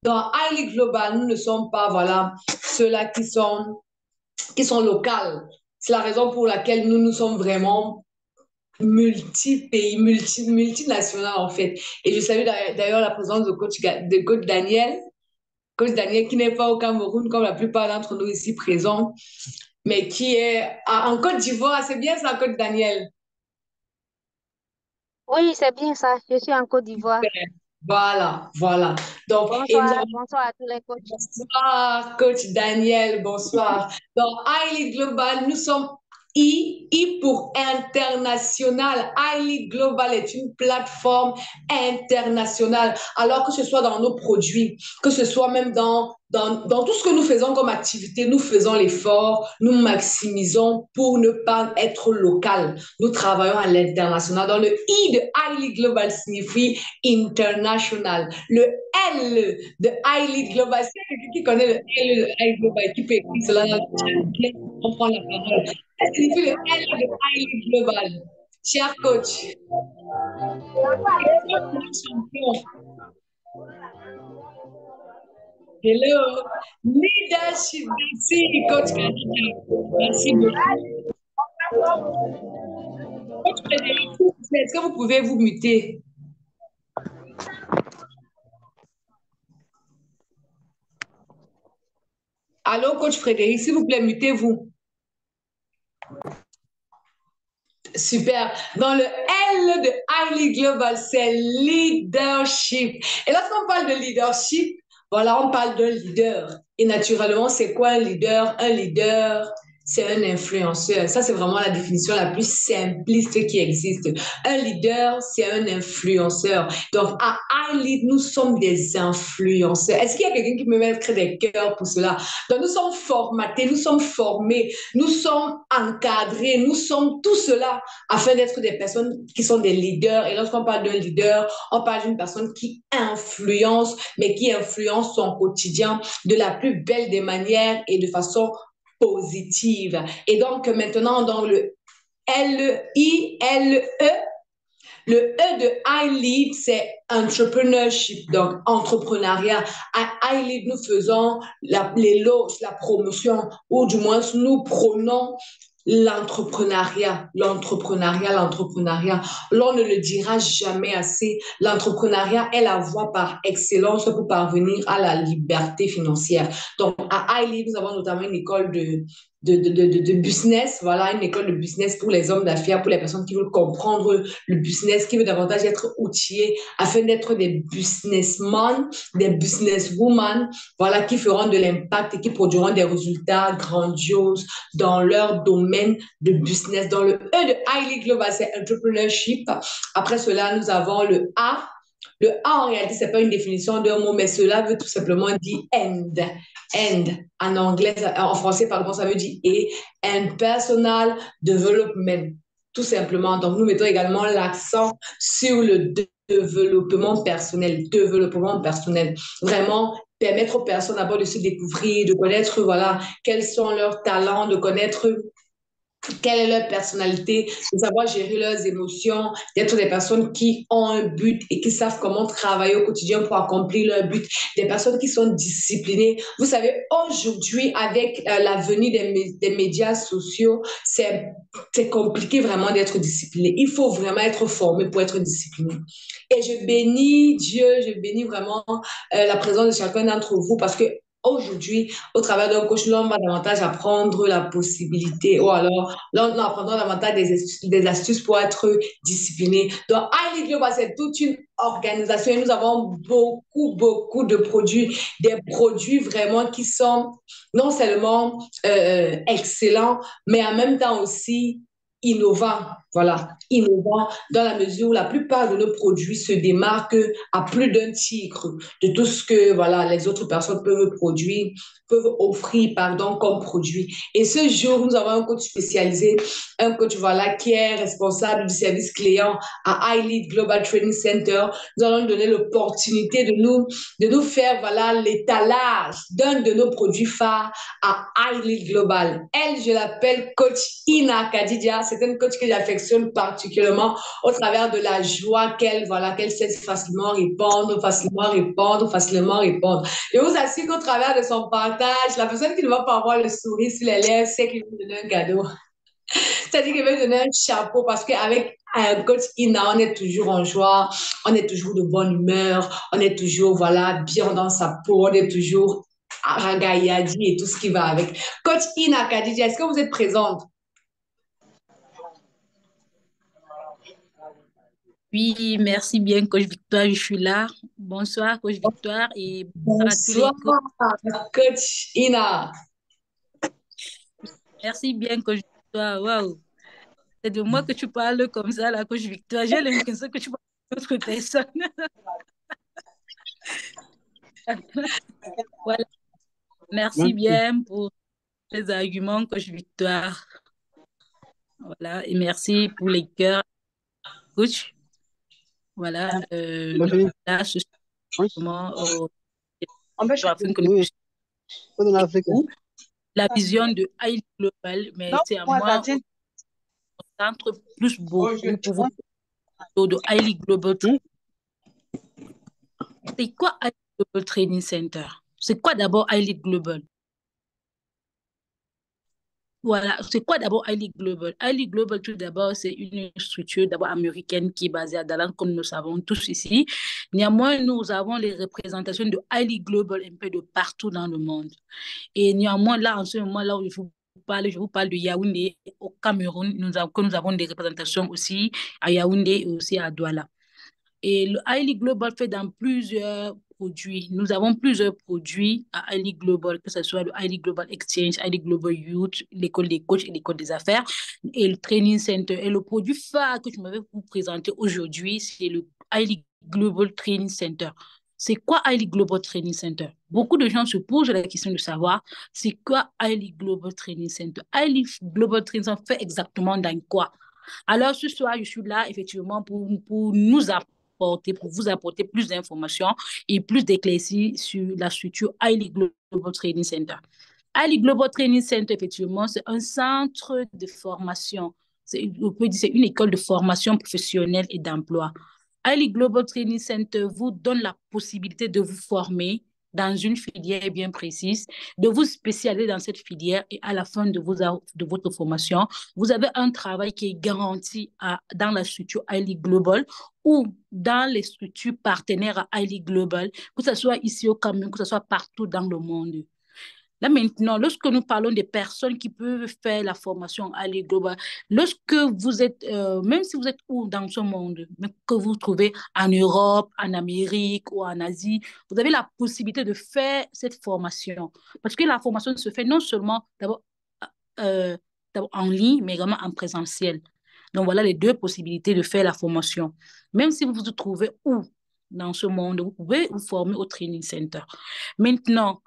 Dans Highly Global, nous ne sommes pas, voilà, ceux-là qui sont locales. C'est la raison pour laquelle nous sommes vraiment multi-pays, multinationales en fait. Et je salue d'ailleurs la présence coach Daniel qui n'est pas au Cameroun comme la plupart d'entre nous ici présents, mais qui est en Côte d'Ivoire. C'est bien ça, coach Daniel. Oui, c'est bien ça. Je suis en Côte d'Ivoire. Voilà, voilà. Donc, et nous Bonsoir, avons bonsoir à tous les coachs. bonsoir, coach Daniel, bonsoir. Dans Highly Global, nous sommes I pour international. Highly Global est une plateforme internationale. Alors que ce soit dans nos produits, que ce soit même dans tout ce que nous faisons comme activité, nous faisons l'effort, nous maximisons pour ne pas être local. Nous travaillons à l'international. Dans le I de Highly Global signifie international. Le L de Highly Global, c'est quelqu'un qui connaît le L de Highly Global, qui peut écrire cela dans le chat, qui comprend la parole. Ça signifie le L de Highly Global. Cher coach, champion. Hello. Leadership, merci, coach Khadija. Merci beaucoup. Coach Frédéric, est-ce que vous pouvez vous muter? Allô, coach Frédéric, s'il vous plaît, mutez-vous. Super. Dans le L de Highly Global, c'est leadership. Et lorsqu'on parle de leadership, voilà, on parle d'un leader. Et naturellement, c'est quoi un leader? Un leader, c'est un influenceur. Ça, c'est vraiment la définition la plus simpliste qui existe. Un leader, c'est un influenceur. Donc, à iLead, nous sommes des influenceurs. Est-ce qu'il y a quelqu'un qui me mettre des cœurs pour cela? Donc, nous sommes formatés, nous sommes formés, nous sommes encadrés, nous sommes tout cela afin d'être des personnes qui sont des leaders. Et lorsqu'on parle d'un leader, on parle d'une personne qui influence, mais qui influence son quotidien de la plus belle des manières et de façon positive. Et donc maintenant, dans le L-I-L-E, le E de I Lead, c'est entrepreneurship, donc entrepreneuriat. À I Lead, nous faisons l'éloge, la promotion, ou du moins nous prônons l'entrepreneuriat, l'entrepreneuriat, l'entrepreneuriat. L'on ne le dira jamais assez. L'entrepreneuriat est la voie par excellence pour parvenir à la liberté financière. Donc, à iLead, nous avons notamment une école de business, voilà, une école de business pour les hommes d'affaires, pour les personnes qui veulent comprendre le business, qui veulent davantage être outillés afin d'être des businessmen, des businesswomen, voilà, qui feront de l'impact et qui produiront des résultats grandioses dans leur domaine de business. Dans le E de Highly Global, c'est entrepreneurship. Après cela, nous avons le A. Le A, en réalité, ce n'est pas une définition d'un mot, mais cela veut tout simplement dire end. End. En anglais, en français, pardon, ça veut dire et and personal development. Tout simplement. Donc, nous mettons également l'accent sur le développement personnel. Développement personnel. Vraiment, permettre aux personnes d'abord de se découvrir, de connaître, voilà, quels sont leurs talents, de connaître quelle est leur personnalité, de savoir gérer leurs émotions, d'être des personnes qui ont un but et qui savent comment travailler au quotidien pour accomplir leur but, des personnes qui sont disciplinées. Vous savez, aujourd'hui, avec la venue des médias sociaux, c'est compliqué vraiment d'être discipliné. Il faut vraiment être formé pour être discipliné. Et je bénis Dieu, je bénis vraiment la présence de chacun d'entre vous parce que aujourd'hui, au travers d'un coach, l'on va davantage apprendre la possibilité, ou alors l'on apprendra davantage des astuces pour être discipliné. Donc, iLead Global, c'est toute une organisation et nous avons beaucoup de produits, des produits vraiment qui sont non seulement excellents, mais en même temps aussi innovants. Voilà, innovants dans la mesure où la plupart de nos produits se démarquent à plus d'un tigre de tout ce que voilà, les autres personnes peuvent produire, peuvent offrir pardon, comme produit. Et ce jour, nous avons un coach spécialisé, un coach voilà, qui est responsable du service client à iLead Global Training Center. Nous allons lui donner l'opportunité de nous faire voilà, l'étalage d'un de nos produits phares à iLead Global. Elle, je l'appelle coach Ina Kadidia. C'est une coach que j'affectionne m'impressionne particulièrement au travers de la joie qu'elle sait facilement répondre, facilement répondre, facilement répondre. Je vous assure qu'au travers de son partage, la personne qui ne va pas avoir le sourire sur les lèvres sait qu'il va me donner un cadeau. C'est-à-dire qu'il va me donner un chapeau parce qu'avec un coach Ina, on est toujours en joie, on est toujours de bonne humeur, on est toujours, voilà, bien dans sa peau, on est toujours ragaillardi et tout ce qui va avec. Coach Ina Kadija, est-ce que vous êtes présente? Oui, merci bien, Coach Victoire, je suis là. Bonsoir, Coach Victoire, et bonsoir à tous les Bonsoir, coachs. Coach Ina. Merci bien, Coach Victoire. Waouh, c'est de moi que tu parles comme ça, là, Coach Victoire. J'ai l'impression que tu parles d'autres personnes. Voilà, merci bien pour les arguments, Coach Victoire. Voilà, et merci pour les cœurs, Coach. Voilà, là, ce moment, afin que nous puissions la vision de High Global, mais c'est à moi au centre plus beaucoup pour vous de Highly Global. C'est quoi Highly Global Training Center? C'est quoi d'abord Highly Global? Voilà, c'est quoi d'abord Highly Global? Highly Global, tout d'abord, c'est une structure d'abord américaine qui est basée à Dallas, comme nous savons tous ici. Néanmoins, nous avons les représentations de Highly Global un peu de partout dans le monde. Et néanmoins, là, en ce moment, là où je vous parle de Yaoundé au Cameroun, que nous avons des représentations aussi à Yaoundé et aussi à Douala. Et le Highly Global fait dans plusieurs produits. Nous avons plusieurs produits à Highly Global, que ce soit le Highly Global Exchange, Highly Global Youth, l'école des coachs et l'école des affaires, et le Training Center. Et le produit phare que je m'avais vous présenter aujourd'hui, c'est le Highly Global Training Center. C'est quoi Highly Global Training Center? Beaucoup de gens se posent la question de savoir c'est quoi Highly Global Training Center. Highly Global Training Center fait exactement dans quoi? Alors, ce soir, je suis là effectivement pour nous apporter, pour vous apporter plus d'informations et plus d'éclaircies sur la structure Highly Global Training Center. Highly Global Training Center, effectivement, c'est un centre de formation. On peut dire c'est une école de formation professionnelle et d'emploi. Highly Global Training Center vous donne la possibilité de vous former dans une filière bien précise, de vous spécialiser dans cette filière et à la fin de votre formation, vous avez un travail qui est garanti dans la structure Highly Global ou dans les structures partenaires à Highly Global, que ce soit ici au Cameroun, que ce soit partout dans le monde. Là maintenant, lorsque nous parlons des personnes qui peuvent faire la formation à Highly Global, lorsque vous êtes, même si vous êtes où dans ce monde, mais que vous trouvez en Europe, en Amérique ou en Asie, vous avez la possibilité de faire cette formation. Parce que la formation se fait non seulement euh, d'abord en ligne, mais également en présentiel. Donc voilà les deux possibilités de faire la formation. Même si vous vous trouvez où dans ce monde, vous pouvez vous former au Training Center. Maintenant,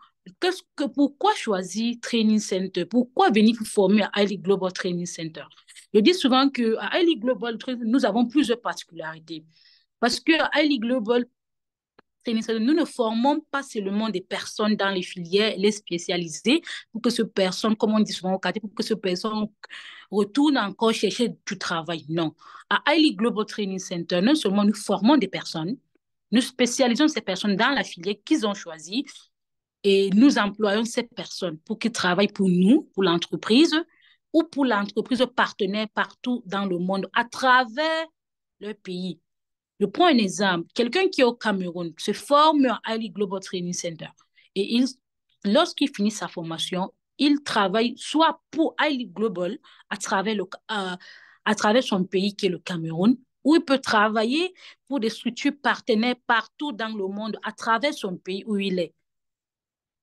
pourquoi choisir Training Center? Pourquoi venir vous former à Highly Global Training Center? Je dis souvent qu'à Highly Global Training, nous avons plusieurs particularités. Parce qu'à Highly Global Training Center, nous ne formons pas seulement des personnes dans les filières, les spécialisées, pour que ce personne, comme on dit souvent au quartier, pour que ce personne retourne encore chercher du travail. Non. À Highly Global Training Center, non seulement nous formons des personnes, nous spécialisons ces personnes dans la filière qu'ils ont choisie, et nous employons ces personnes pour qu'ils travaillent pour nous, pour l'entreprise, ou pour l'entreprise partenaire partout dans le monde, à travers leur pays. Je prends un exemple. Quelqu'un qui est au Cameroun se forme à Highly Global Training Center. Et lorsqu'il finit sa formation, il travaille soit pour Highly Global à travers son pays qui est le Cameroun, ou il peut travailler pour des structures partenaires partout dans le monde à travers son pays où il est.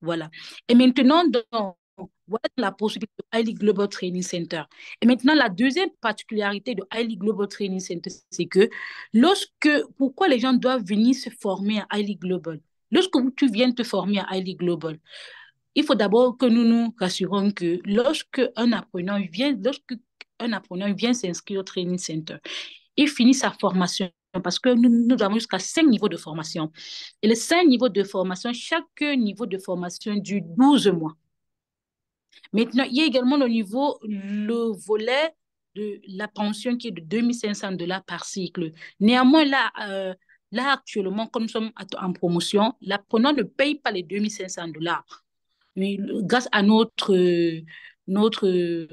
Voilà. Et maintenant, voilà la possibilité de Highly Global Training Center. Et maintenant, la deuxième particularité de Highly Global Training Center, c'est que pourquoi les gens doivent venir se former à Highly Global? Lorsque tu viens te former à Highly Global, il faut d'abord que nous nous rassurons que lorsque un apprenant vient s'inscrire au Training Center, il finit sa formation parce que nous avons jusqu'à 5 niveaux de formation. Et les 5 niveaux de formation, chaque niveau de formation dure 12 mois. Maintenant, il y a également le volet de la pension qui est de 2500 dollars par cycle. Néanmoins, là actuellement, comme nous sommes en promotion, l'apprenant ne paye pas les 2500 dollars. Mais grâce à notre, notre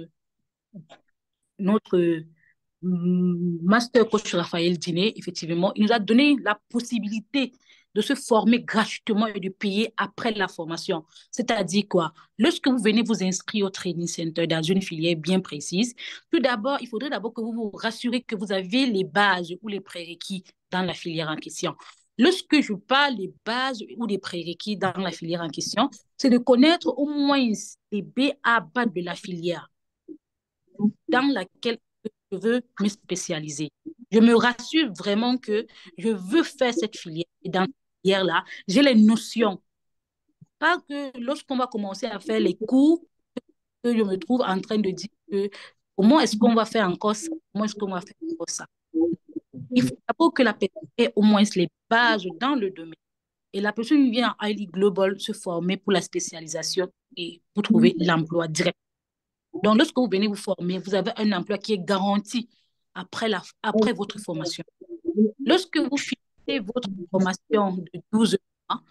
master coach Raphaël Diné, effectivement, il nous a donné la possibilité de se former gratuitement et de payer après la formation. C'est-à-dire quoi? Lorsque vous venez vous inscrire au training center dans une filière bien précise, tout d'abord, il faudrait d'abord que vous vous rassurez que vous avez les bases ou les prérequis dans la filière en question. Lorsque je parle des bases ou des prérequis dans la filière en question, c'est de connaître au moins les B.A.-ba de la filière dans laquelle je veux me spécialiser. Je me rassure vraiment que je veux faire cette filière. Et dans cette filière-là, j'ai les notions. Pas que lorsqu'on va commencer à faire les cours, que je me trouve en train de dire que comment est-ce qu'on va faire encore ça? Comment est-ce qu'on va faire encore ça? Il faut d'abord que la personne ait au moins les bases dans le domaine. Et la personne vient à Highly Global se former pour la spécialisation et pour trouver l'emploi direct. Donc, lorsque vous venez vous former, vous avez un emploi qui est garanti après votre formation. Lorsque vous finissez votre formation de 12 mois,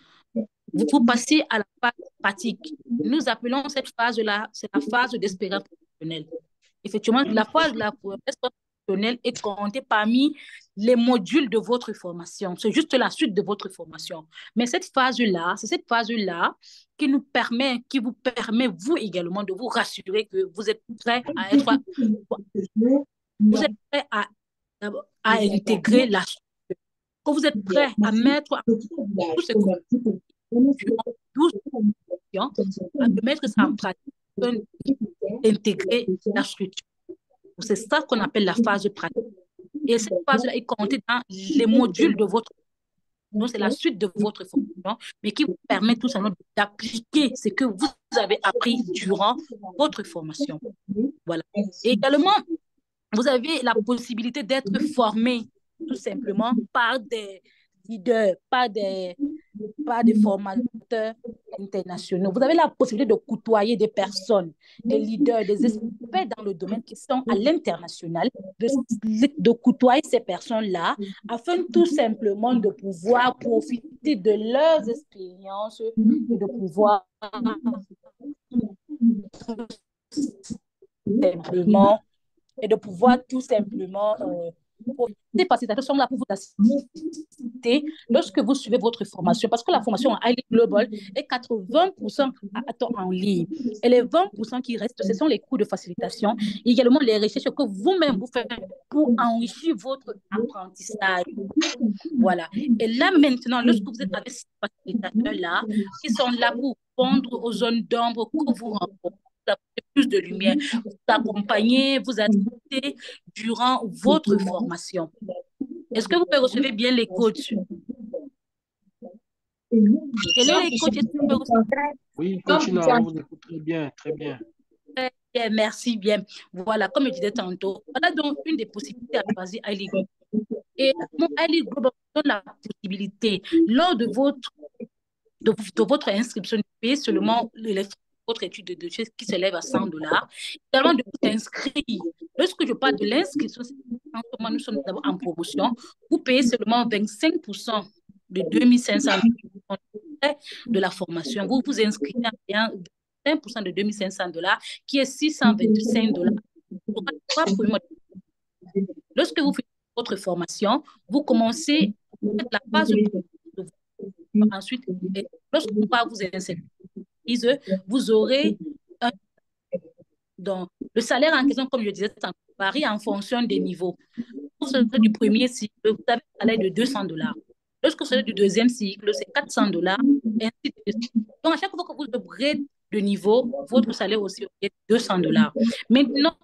vous passez à la phase pratique. Nous appelons cette phase-là, c'est la phase d'expérience professionnelle. Effectivement, la phase de l'expérience professionnelle est comptée parmi les modules de votre formation. C'est juste la suite de votre formation. Mais cette phase-là, c'est cette phase-là qui vous permet, vous également, de vous rassurer que vous êtes prêt à être, vous êtes prêt à intégrer la structure, que vous êtes prêt à mettre tout ce que vous durant 12 ans, à mettre ça en pratique, intégrer la structure. C'est ça qu'on appelle la phase pratique. Et cette phase-là est comptée dans les modules de votre formation. Donc, c'est la suite de votre formation, mais qui vous permet tout simplement d'appliquer ce que vous avez appris durant votre formation. Voilà. Et également, vous avez la possibilité d'être formé tout simplement par des leaders, par des formateurs internationaux. Vous avez la possibilité de côtoyer des personnes, des leaders, des experts dans le domaine qui sont à l'international, de côtoyer ces personnes-là afin tout simplement de pouvoir profiter de leurs expériences et de pouvoir tout simplement ces facilitateurs sont là pour vous assister lorsque vous suivez votre formation, parce que la formation en Highly Global est 80% en ligne. Et les 20% qui restent, ce sont les cours de facilitation, et également les recherches que vous-même vous faites pour enrichir votre apprentissage. Voilà. Et là, maintenant, lorsque vous êtes avec ces facilitateurs-là, qui sont là pour répondre aux zones d'ombre que vous rencontrez, plus de lumière, vous accompagner, vous assister durant votre formation. Est-ce que vous pouvez recevoir bien les coachs? Hello les coachs, est-ce que vous pouvez recevoir? Oui, continuez, on vous écoute très bien, très bien. Très bien, merci bien. Voilà, comme je disais tantôt, voilà donc une des possibilités à choisir Highly Global. Et Highly Global donne la possibilité, lors de votre inscription, de payer seulement votre étude de dossier qui s'élève à 100 dollars, également de vous inscrire. Lorsque je parle de l'inscription, en ce moment, nous sommes d'abord en promotion, vous payez seulement 25% de 2500 dollars de la formation. Vous vous inscrivez à 5% de 2500 dollars, qui est 625 dollars. Lorsque vous faites votre formation, vous commencez la phase de ensuite, lorsqu'on va vous inscrire, vous aurez donc, le salaire en question, comme je disais, ça varie en fonction des niveaux. Pour celui du premier cycle, vous avez un salaire de 200 dollars. Lorsque celui du deuxième cycle, c'est 400 dollars. Donc, à chaque fois que vous upgradez de niveau, votre salaire aussi est 200 dollars. Maintenant,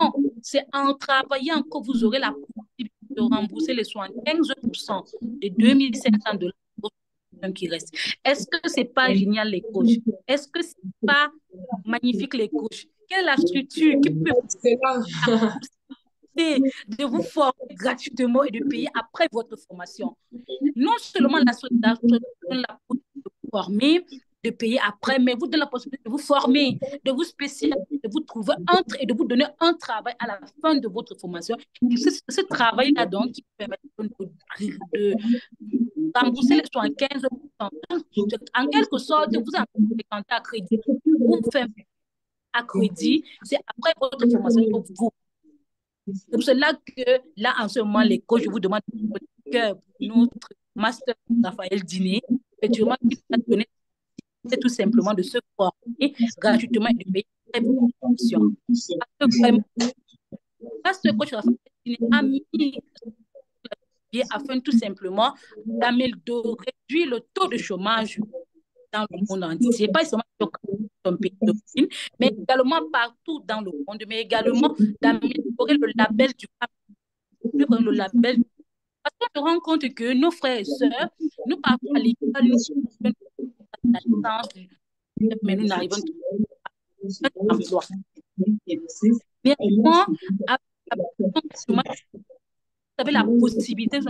c'est en travaillant que vous aurez la possibilité de rembourser les 75% des 2500 dollars qui reste. Est-ce que c'est pas génial les coachs? Est-ce que c'est pas magnifique les coachs? Quelle est la structure qui peut de vous former gratuitement et de payer après votre formation? Non seulement la structure de vous former, de payer après, mais vous donnez la possibilité de vous former, de vous spécialiser, de vous trouver et de vous donner un travail à la fin de votre formation. Et ce travail-là, donc, qui permet de rembourser les 75%. En quelque sorte, vous avez fréquenté à crédit. Vous faites à crédit, c'est après votre formation que vous. C'est pour cela que là, en ce moment, les coachs, je vous demande que notre master Raphaël Diné, effectivement, qui nous a donné, c'est tout simplement de se former gratuitement et de payer très peu de formation. Parce que vraiment, master coach Raphaël Diné a mis afin tout simplement de réduire le taux de chômage dans le monde entier, pas seulement dans un pays d'origine, mais également partout dans le monde, mais également d'améliorer le label du le label. Parce qu'on se rend compte que nos frères et sœurs, nous partons à l'école, nous la licence, mais nous n'arrivons pas à l'emploi. Mais moi, vous avez la possibilité de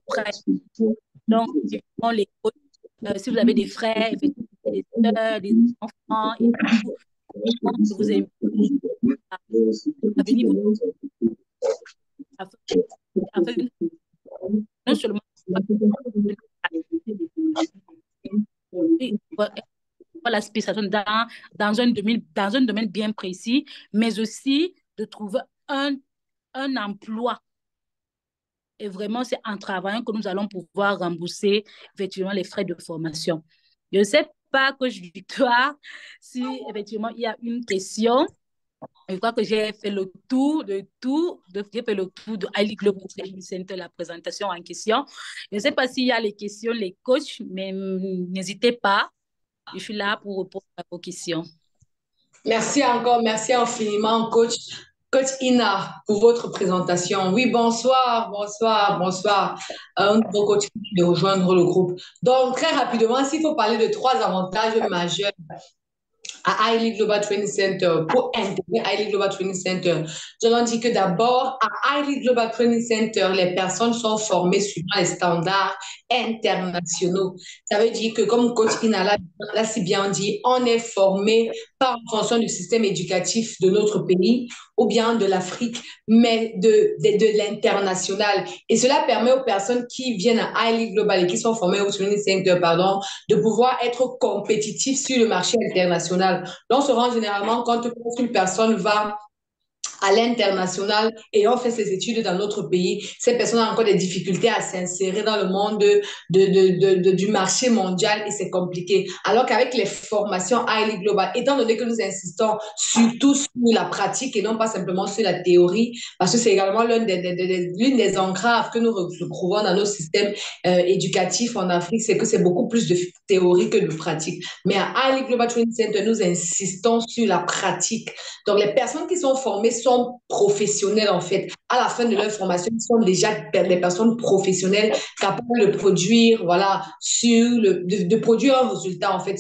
après. Donc, les coachs, si vous avez des frères, des sœurs, des enfants, et tout, vous invite à venir afin non seulement la spécialisation dans un domaine bien précis, mais aussi de trouver un emploi. Et vraiment, c'est en travaillant que nous allons pouvoir rembourser effectivement les frais de formation. Je ne sais pas, Coach Victoire, si effectivement il y a une question. Je crois que j'ai fait le tour de tout. J'ai fait le tour de Highly Global Training Center, la présentation en question. Je ne sais pas s'il y a les questions, les coachs, mais n'hésitez pas. Je suis là pour répondre à vos questions. Merci encore, merci infiniment, coach. Coach Ina, pour votre présentation. Oui, bonsoir, bonsoir, bonsoir. Un nouveau coach de rejoindre le groupe. Donc, très rapidement, s'il faut parler de 3 avantages majeurs à Highly Global Training Center, pour intégrer Highly Global Training Center, je leur dis que d'abord, à Highly Global Training Center, les personnes sont formées suivant les standards internationaux. Ça veut dire que, comme coach Ina l'a si bien dit, on est formé pas en fonction du système éducatif de notre pays ou bien de l'Afrique, mais de l'international. Et cela permet aux personnes qui viennent à Highly Global et qui sont formées au Training Center, pardon, de pouvoir être compétitifs sur le marché international. Donc, on se rend généralement compte que quand une personne va à l'international et on fait ses études dans notre pays, ces personnes ont encore des difficultés à s'insérer dans le monde du marché mondial et c'est compliqué. Alors qu'avec les formations Highly Global, étant donné que nous insistons surtout sur la pratique et non pas simplement sur la théorie, parce que c'est également l'une des entraves que nous retrouvons dans nos systèmes éducatifs en Afrique, c'est que c'est beaucoup plus de théorie que de pratique. Mais à Highly Global Training Center, nous insistons sur la pratique. Donc, les personnes qui sont formées sont professionnels en fait. À la fin de leur formation, ils sont déjà des personnes professionnelles capables de produire, voilà, de produire un résultat en fait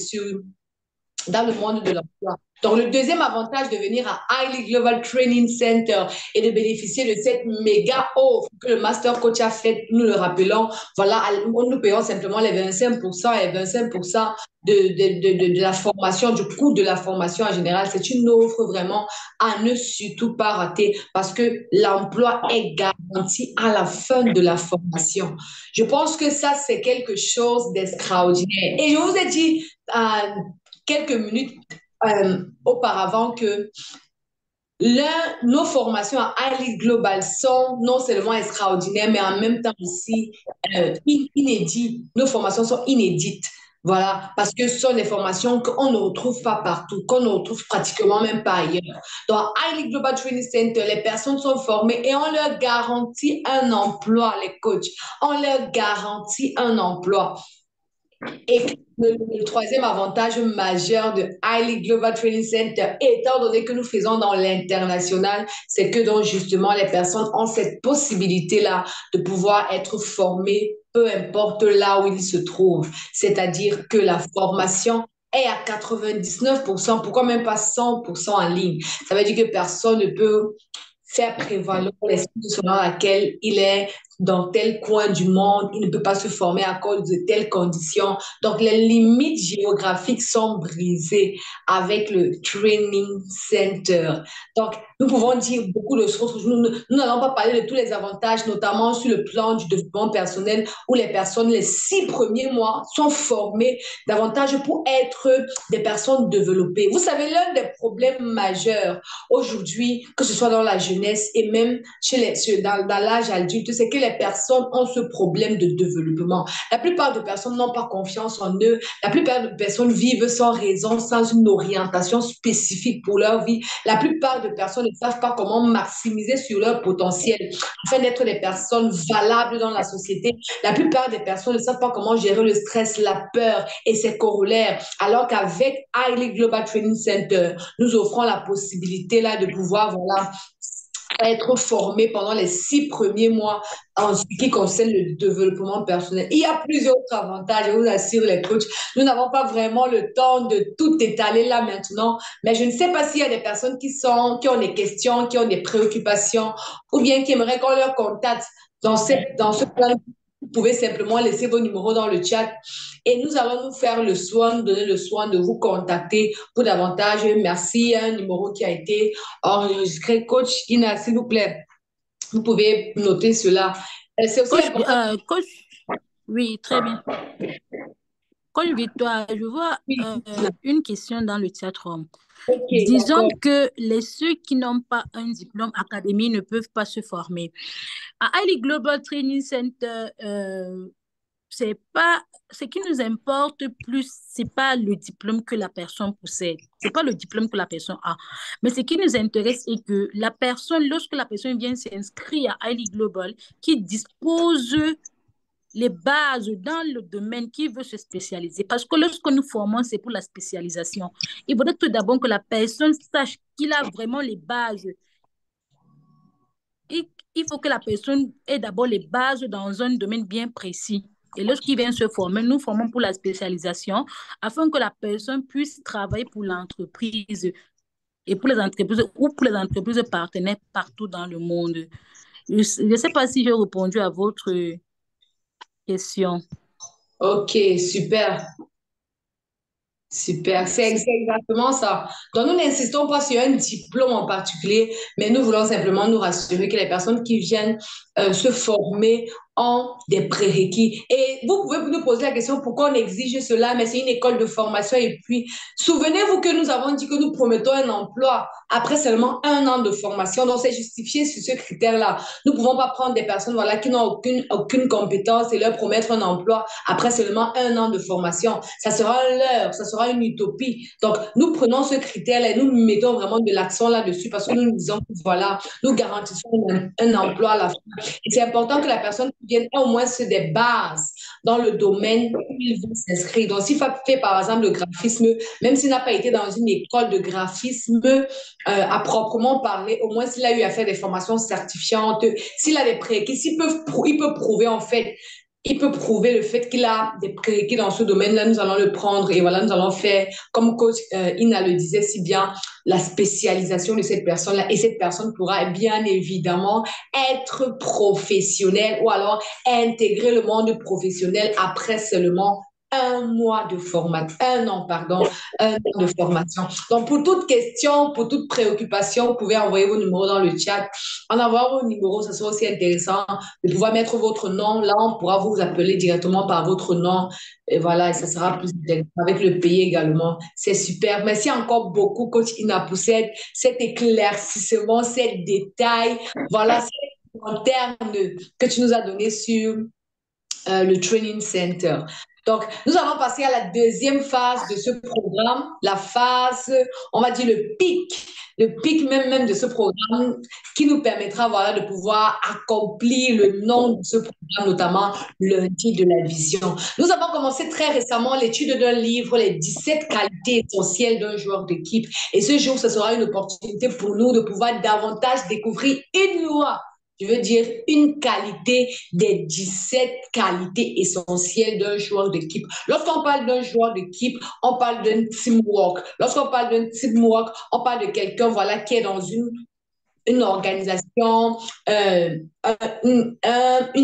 dans le monde de l'emploi. Donc, le deuxième avantage de venir à Highly Global Training Center et de bénéficier de cette méga offre que le Master Coach a faite, nous le rappelons, voilà, nous payons simplement les 25% et 25% de la formation, du coût de la formation en général. C'est une offre vraiment à ne surtout pas rater parce que l'emploi est garanti à la fin de la formation. Je pense que ça, c'est quelque chose d'extraordinaire. Et je vous ai dit quelques minutes auparavant que nos formations à Highly Global sont non seulement extraordinaires, mais en même temps aussi inédites. Nos formations sont inédites. Voilà, parce que ce sont des formations qu'on ne retrouve pas partout, qu'on ne retrouve pratiquement même pas ailleurs. Dans Highly Global Training Center, les personnes sont formées et on leur garantit un emploi, les coachs. On leur garantit un emploi. Et le troisième avantage majeur de Highly Global Training Center, étant donné que nous faisons dans l'international, c'est que donc justement les personnes ont cette possibilité-là de pouvoir être formées, peu importe là où ils se trouvent. C'est-à-dire que la formation est à 99%, pourquoi même pas 100% en ligne. Ça veut dire que personne ne peut faire prévaloir l'excuse selon laquelle il est dans tel coin du monde, il ne peut pas se former à cause de telles conditions. Donc, les limites géographiques sont brisées avec le Training Center. Donc, nous pouvons dire beaucoup de choses. Nous n'allons pas parler de tous les avantages, notamment sur le plan du développement personnel, où les personnes, les 6 premiers mois, sont formées davantage pour être des personnes développées. Vous savez, l'un des problèmes majeurs aujourd'hui, que ce soit dans la jeunesse et même dans l'âge adulte, c'est que les personnes ont ce problème de développement. La plupart des personnes n'ont pas confiance en eux. La plupart des personnes vivent sans raison, sans une orientation spécifique pour leur vie. La plupart des personnes ne savent pas comment maximiser sur leur potentiel afin d'être des personnes valables dans la société. La plupart des personnes ne savent pas comment gérer le stress, la peur et ses corollaires, alors qu'avec Highly Global Training Center, nous offrons la possibilité là de pouvoir être formé pendant les 6 premiers mois en ce qui concerne le développement personnel. Il y a plusieurs autres avantages, je vous assure les coachs. Nous n'avons pas vraiment le temps de tout étaler là maintenant, mais je ne sais pas s'il y a des personnes qui ont des questions, qui ont des préoccupations, ou bien qui aimeraient qu'on leur contacte dans ce plan. Vous pouvez simplement laisser vos numéros dans le chat et nous allons nous faire le soin, nous donner le soin de vous contacter pour davantage. Merci, un numéro qui a été enregistré. Coach Ina, s'il vous plaît, vous pouvez noter cela. C'est aussi important. Coach, oui, très bien. Coach Victoire, je vois une question dans le chat room. Okay, disons que ceux qui n'ont pas un diplôme académique ne peuvent pas se former. À Highly Global Training Center, c'est pas ce qui nous importe plus, c'est pas le diplôme que la personne possède, c'est pas le diplôme que la personne a, mais ce qui nous intéresse est que la personne, lorsque la personne vient s'inscrire à Highly Global, qui dispose les bases dans le domaine qui veut se spécialiser. Parce que lorsque nous formons, c'est pour la spécialisation. Il faudrait tout d'abord que la personne sache qu'il a vraiment les bases. Il faut que la personne ait d'abord les bases dans un domaine bien précis. Et lorsqu'il vient se former, nous formons pour la spécialisation afin que la personne puisse travailler pour l'entreprise et pour les entreprises ou pour les entreprises partenaires partout dans le monde. Je ne sais pas si j'ai répondu à votre question. Ok, super. Super, c'est exactement ça. Donc, nous n'insistons pas sur un diplôme en particulier, mais nous voulons simplement nous rassurer que les personnes qui viennent se former ont des prérequis. Et vous pouvez nous poser la question pourquoi on exige cela, mais c'est une école de formation. Et puis, souvenez-vous que nous avons dit que nous promettons un emploi après seulement 1 an de formation. Donc, c'est justifié sur ce critère-là. Nous ne pouvons pas prendre des personnes voilà, qui n'ont aucune compétence et leur promettre un emploi après seulement 1 an de formation. Ça sera un leurre, ça sera une utopie. Donc, nous prenons ce critère-là et nous mettons vraiment de l'accent là-dessus parce que nous disons que voilà, nous garantissons un emploi à la fin. Et c'est important que la personne vienne au moins sur des bases dans le domaine où il veut s'inscrire. Donc, s'il fait par exemple le graphisme, même s'il n'a pas été dans une école de graphisme à proprement parler, au moins s'il a eu à faire des formations certifiantes, s'il a des prérequis, il peut prouver en fait. Il peut prouver le fait qu'il a des prérequis dans ce domaine-là, nous allons le prendre et voilà, nous allons faire, comme coach Ina le disait si bien, la spécialisation de cette personne-là. Et cette personne pourra bien évidemment être professionnelle ou alors intégrer le monde professionnel après seulement 1 an de formation. Donc, pour toute question, pour toute préoccupation, vous pouvez envoyer vos numéros dans le chat. En avoir vos numéros, ça sera aussi intéressant de pouvoir mettre votre nom. Là, on pourra vous appeler directement par votre nom. Et voilà, et ça sera plus intéressant avec le pays également. C'est super. Merci encore beaucoup, coach Ina, pour cet éclaircissement, ces détails. Voilà, ces commentaires que tu nous as donnés sur le Training Center. Donc, nous allons passer à la deuxième phase de ce programme, la phase, on va dire le pic même de ce programme qui nous permettra voilà, de pouvoir accomplir le nom de ce programme, notamment lundi de la vision. Nous avons commencé très récemment l'étude d'un livre, les 17 qualités essentielles d'un joueur d'équipe. Et ce jour, ce sera une opportunité pour nous de pouvoir davantage découvrir une loi. Je veux dire une qualité des 17 qualités essentielles d'un joueur d'équipe. Lorsqu'on parle d'un joueur d'équipe, on parle d'un teamwork. Lorsqu'on parle d'un teamwork, on parle de quelqu'un voilà, qui est dans une une organisation, une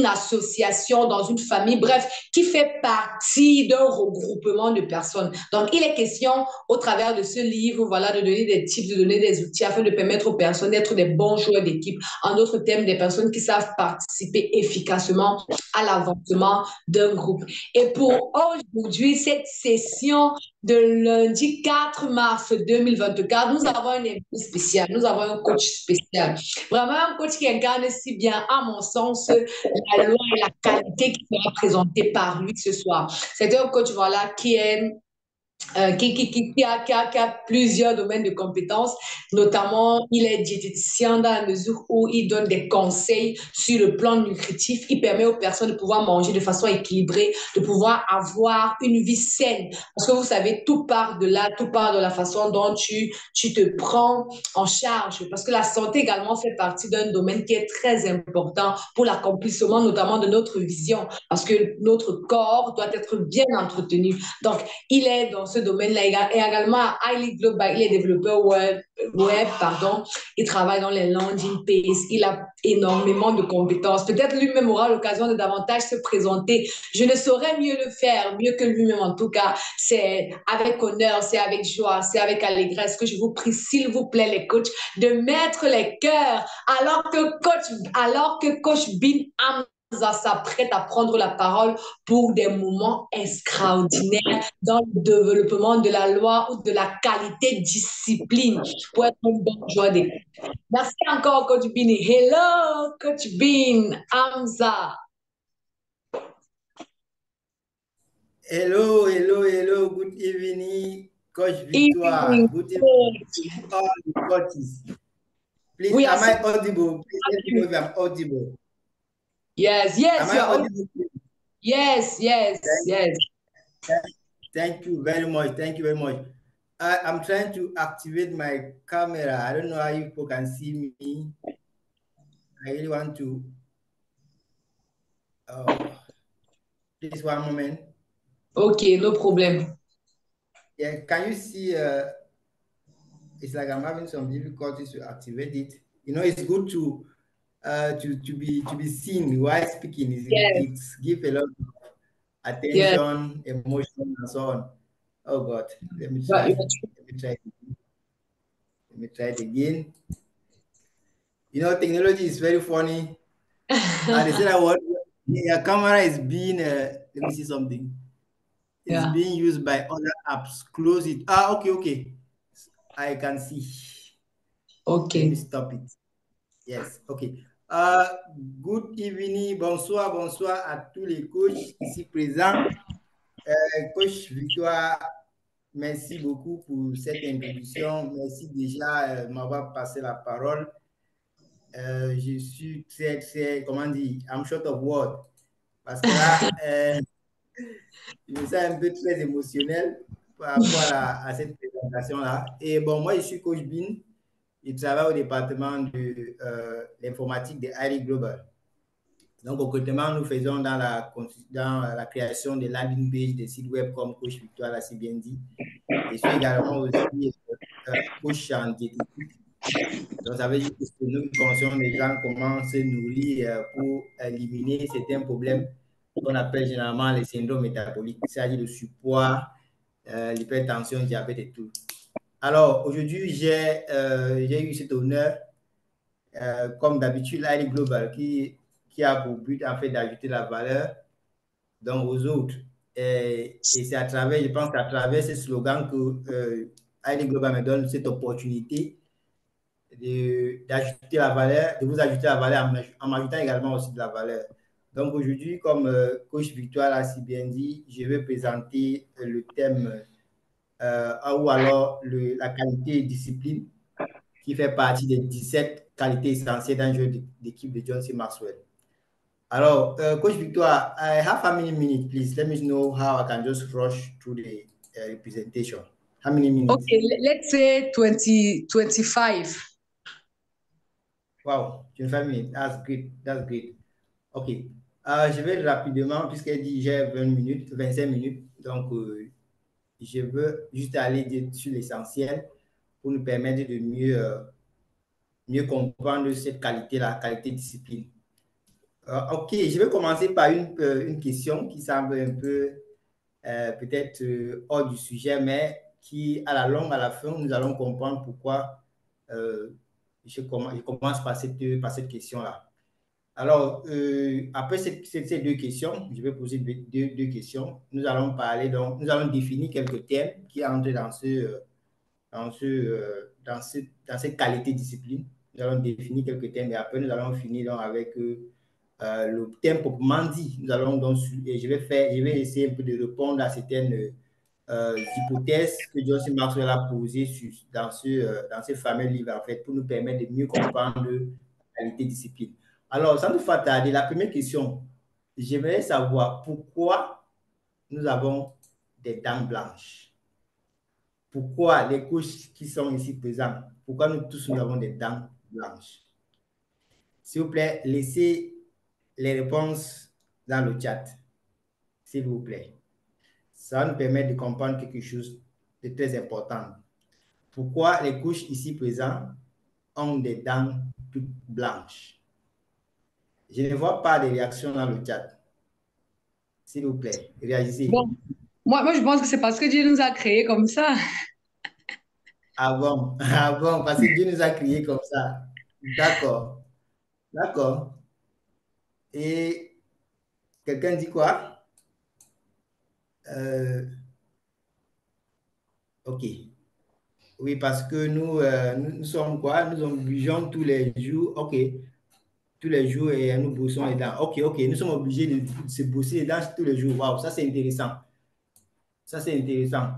association dans une famille, bref, qui fait partie d'un regroupement de personnes. Donc, il est question, au travers de ce livre, voilà, de donner des tips, de donner des outils afin de permettre aux personnes d'être des bons joueurs d'équipe. En d'autres termes, des personnes qui savent participer efficacement à l'avancement d'un groupe. Et pour aujourd'hui, cette session de lundi 4 mars 2024, nous avons un invité spécial, nous avons un coach spécial. Vraiment un coach qui incarne si bien, à mon sens, la loi et la qualité qui sera présentée par lui ce soir. C'est un coach, voilà, qui a plusieurs domaines de compétences, notamment il est diététicien dans la mesure où il donne des conseils sur le plan nutritif. Il permet aux personnes de pouvoir manger de façon équilibrée, de pouvoir avoir une vie saine. Parce que vous savez, tout part de là, tout part de la façon dont tu te prends en charge. Parce que la santé également fait partie d'un domaine qui est très important pour l'accomplissement notamment de notre vision. Parce que notre corps doit être bien entretenu. Donc, il est dans ce domaine-là et également à Highly Global, il est développeur web, pardon. Il travaille dans les landing pages. Il a énormément de compétences. Peut-être lui-même aura l'occasion de davantage se présenter. Je ne saurais mieux le faire, mieux que lui-même en tout cas. C'est avec honneur, c'est avec joie, c'est avec allégresse que je vous prie, s'il vous plaît, les coachs, de mettre les cœurs alors que coach Bin s'apprête à prendre la parole pour des moments extraordinaires dans le développement de la loi ou de la qualité discipline pour être un bon joueur d'équipe. Merci encore, Coach Bin. Hello, Coach Bin, Hamza. Hello, hello, hello. Good evening, Coach Victoire. Evening, Good evening to all the coaches. Please, we am I audible? Please let me know if I'm audible. Yes, yes, am I audible? Yes, yes, yes. Thank you very much. Thank you very much. I'm trying to activate my camera. I don't know how you people can see me. I really want to. Please, one moment. Okay, no problem. Yeah, can you see? It's like I'm having some difficulties to activate it. You know, it's good to be seen while speaking. It gives a lot of attention, emotion, and so on. Oh God, let me try. Let me try it again. You know, technology is very funny. They said that your camera is being let me see something. It's being used by other apps. Close it. Okay. I can see. Okay. Let me stop it. Yes, okay. Good evening, bonsoir à tous les coachs ici présents. Coach Victoire, merci beaucoup pour cette introduction. Merci déjà de m'avoir passé la parole. Je suis très, comment dire, I'm short of words. Parce que là, je me sens un peu très émotionnel par rapport à cette présentation-là. Et bon, moi, je suis Coach Bin. Je travaille au département de l'informatique de Highly Global. Donc, concrètement, nous faisons dans la création de landing page des sites web comme Coach Victoire l'a si bien dit. Je suis également aussi coach en diététique. Donc, ça veut dire que nous conseillons les gens comment se nourrir pour éliminer certains problèmes qu'on appelle généralement les syndromes métaboliques, c'est-à-dire le surpoids, l'hypertension, le diabète et tout. Alors, aujourd'hui, j'ai eu cet honneur, comme d'habitude, Highly Global, qui a pour but, en fait, d'ajouter la valeur donc, aux autres. Et c'est à travers, je pense qu'à travers ce slogan que Highly Global me donne cette opportunité d'ajouter la valeur, de vous ajouter la valeur en m'ajoutant également aussi de la valeur. Donc, aujourd'hui, comme Coach Victoire l'a si bien dit, je vais présenter le thème ou alors la qualité et discipline qui fait partie des 17 qualités essentielles d'un jeu d'équipe de John C. Maxwell. Alors, Coach Victoire, I have how many minutes, please? Let me know how I can just rush through the presentation. How many minutes? Okay, let's say 25. Wow, 25 minutes. That's great. That's great. OK. Je vais rapidement, puisqu'elle dit j'ai 20 minutes, 25 minutes. Donc, je veux juste aller sur l'essentiel pour nous permettre de mieux mieux comprendre cette qualité-là, qualité discipline. OK, je vais commencer par une question qui semble un peu peut-être hors du sujet, mais qui, à la longue, à la fin, nous allons comprendre pourquoi je commence par cette question-là. Alors, après ces deux questions, je vais poser deux questions. Nous allons parler, donc, nous allons définir quelques thèmes qui entrent dans cette qualité discipline. Nous allons définir quelques thèmes et après, nous allons finir donc avec le thème proprement dit. Nous allons donc, et je vais essayer un peu de répondre à certaines hypothèses que Joyce Maxwell a posées dans ce fameux livre, en fait, pour nous permettre de mieux comprendre la qualité discipline. Alors, sans nous faire tarder, la première question, j'aimerais savoir pourquoi nous avons des dents blanches. Pourquoi les couches qui sont ici présentes, pourquoi nous tous nous avons des dents blanches? S'il vous plaît, laissez les réponses dans le chat, s'il vous plaît. Ça va nous permettre de comprendre quelque chose de très important. Pourquoi les couches ici présentes ont des dents toutes blanches? Je ne vois pas de réaction dans le chat. S'il vous plaît, réagissez. Bon, moi, je pense que c'est parce que Dieu nous a créés comme ça. Ah bon, ah bon, parce que Dieu nous a créés comme ça. D'accord, d'accord. Et quelqu'un dit quoi? OK. Oui, parce que nous sommes quoi? Nous obligeons tous les jours. OK. Tous les jours et nous brossons les dents. OK, OK. Nous sommes obligés de se brosser les dents tous les jours. Waouh, ça c'est intéressant. Ça c'est intéressant.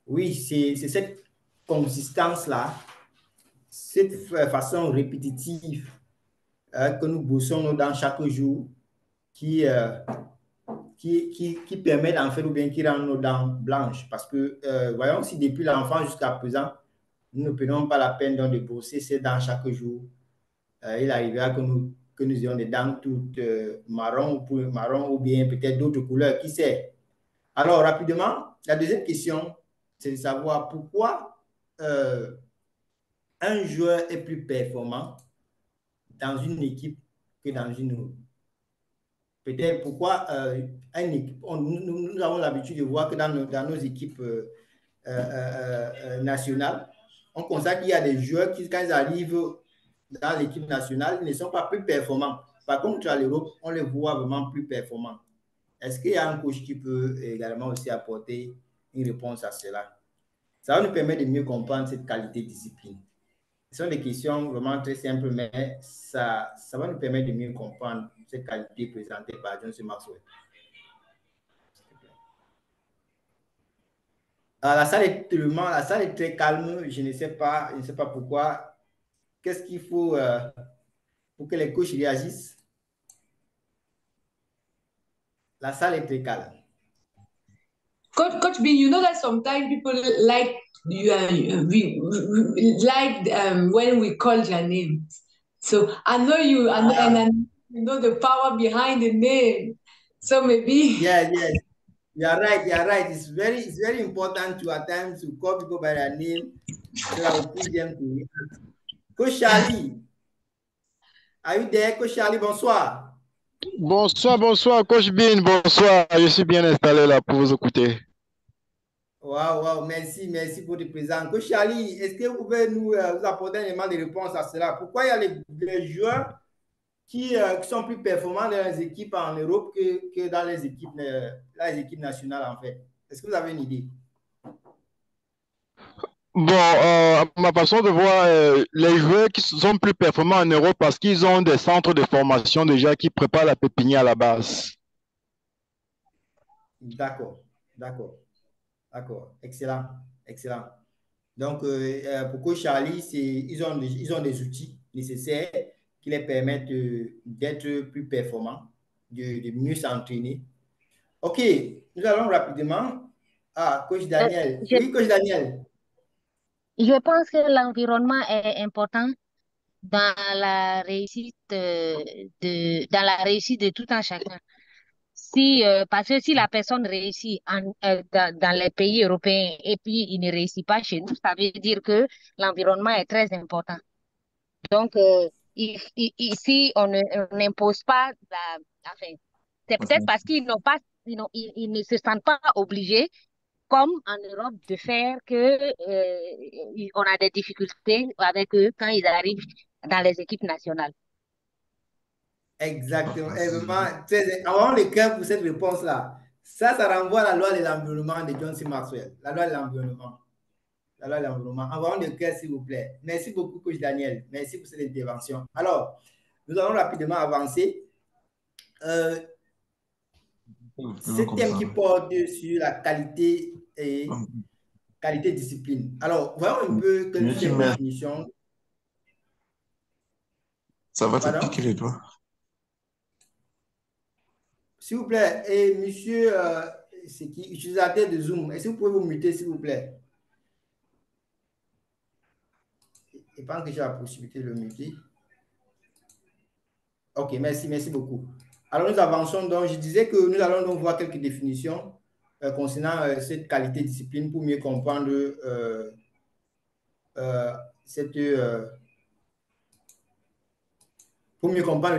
Oui, c'est cette consistance-là, cette façon répétitive que nous brossons nos dents chaque jour qui permet d'en faire ou bien qui rend nos dents blanches. Parce que, voyons, si depuis l'enfant jusqu'à présent, nous ne prenons pas la peine de brosser ces dents chaque jour, il arrivera que nous ayons des dents toutes marron ou bien peut-être d'autres couleurs, qui sait. Alors, rapidement, la deuxième question, c'est de savoir pourquoi un joueur est plus performant dans une équipe que dans une autre. Peut-être pourquoi une équipe, nous avons l'habitude de voir que dans nos équipes nationales, on constate qu'il y a des joueurs qui, quand ils arrivent dans l'équipe nationale, ils ne sont pas plus performants. Par contre, à l'Europe, on les voit vraiment plus performants. Est-ce qu'il y a un coach qui peut également aussi apporter une réponse à cela? Ça va nous permettre de mieux comprendre cette qualité de discipline. Ce sont des questions vraiment très simples, mais ça va nous permettre de mieux comprendre cette qualité présentée par Johnson Maxwell. Alors, la salle est très calme. Je ne sais pas pourquoi. Qu'est-ce qu'il faut pour que les coachs réagissent? La salle est très calme. Coach B, you know that sometimes people like when we call their name. So I know you, and I know the power behind the name. So maybe. Yeah. You are right. It's very important to at times to call people by their name so that we push them to react. Coach Charlie, are you there? Coach Charlie, bonsoir. Bonsoir, Coach Bin, bonsoir. Je suis bien installé là pour vous écouter. Wow, merci pour te présenter. Coach Charlie, est-ce que vous pouvez nous apporter un élément de réponse à cela? Pourquoi il y a les joueurs qui sont plus performants dans les équipes en Europe que dans les équipes nationales, en fait? Est-ce que vous avez une idée? Bon, à ma façon de voir, les joueurs qui sont plus performants en Europe parce qu'ils ont des centres de formation déjà qui préparent la pépinière à la base. D'accord. Excellent. Donc, pour Coach Charlie, ils ont des outils nécessaires qui les permettent d'être plus performants, de mieux s'entraîner. OK, nous allons rapidement. Ah, Coach Daniel. Oui, Coach Daniel. Je pense que l'environnement est important dans la réussite dans la réussite de tout un chacun. Parce que si la personne réussit dans les pays européens et puis il ne réussit pas chez nous, ça veut dire que l'environnement est très important. Donc, ici, on n'impose pas enfin, c'est peut-être parce qu'ils n'ont pas, ils ne se sentent pas obligés, comme en Europe, de faire que on a des difficultés avec eux quand ils arrivent dans les équipes nationales. Exactement. Et vraiment, avoir le cœur pour cette réponse-là. Ça renvoie à la loi de l'environnement de John C. Maxwell. La loi de l'environnement. La loi de l'environnement. Avoir le cœur, s'il vous plaît. Merci beaucoup, coach Daniel. Merci pour cette intervention. Alors, nous allons rapidement avancer. Ce thème qui porte sur la qualité et qualité-discipline. Alors, voyons un peu quelle est la définition. Ça va te piquer les doigts. S'il vous plaît, et monsieur, c'est qui utilisateur de Zoom, est-ce que vous pouvez vous muter, s'il vous plaît? Je pense que j'ai la possibilité de le muter. Ok, merci beaucoup. Alors, nous avançons donc. Je disais que nous allons donc voir quelques définitions concernant cette qualité-discipline pour mieux comprendre le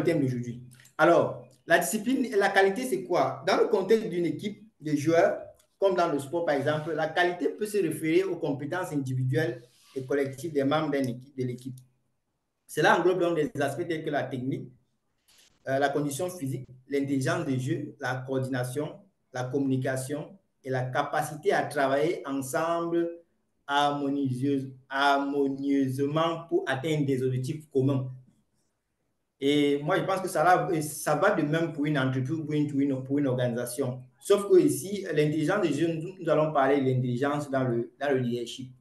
thème d'aujourd'hui. Alors, la discipline et la qualité, c'est quoi? Dans le contexte d'une équipe de joueurs, comme dans le sport par exemple, la qualité peut se référer aux compétences individuelles et collectives des membres de l'équipe. Cela englobe donc des aspects tels que la technique, la condition physique, l'intelligence de jeu, la coordination, la communication et la capacité à travailler ensemble harmonieusement pour atteindre des objectifs communs. Et moi, je pense que ça va de même pour une entreprise ou pour une organisation. Sauf que ici, l'intelligence des jeunes, nous allons parler de l'intelligence dans le leadership.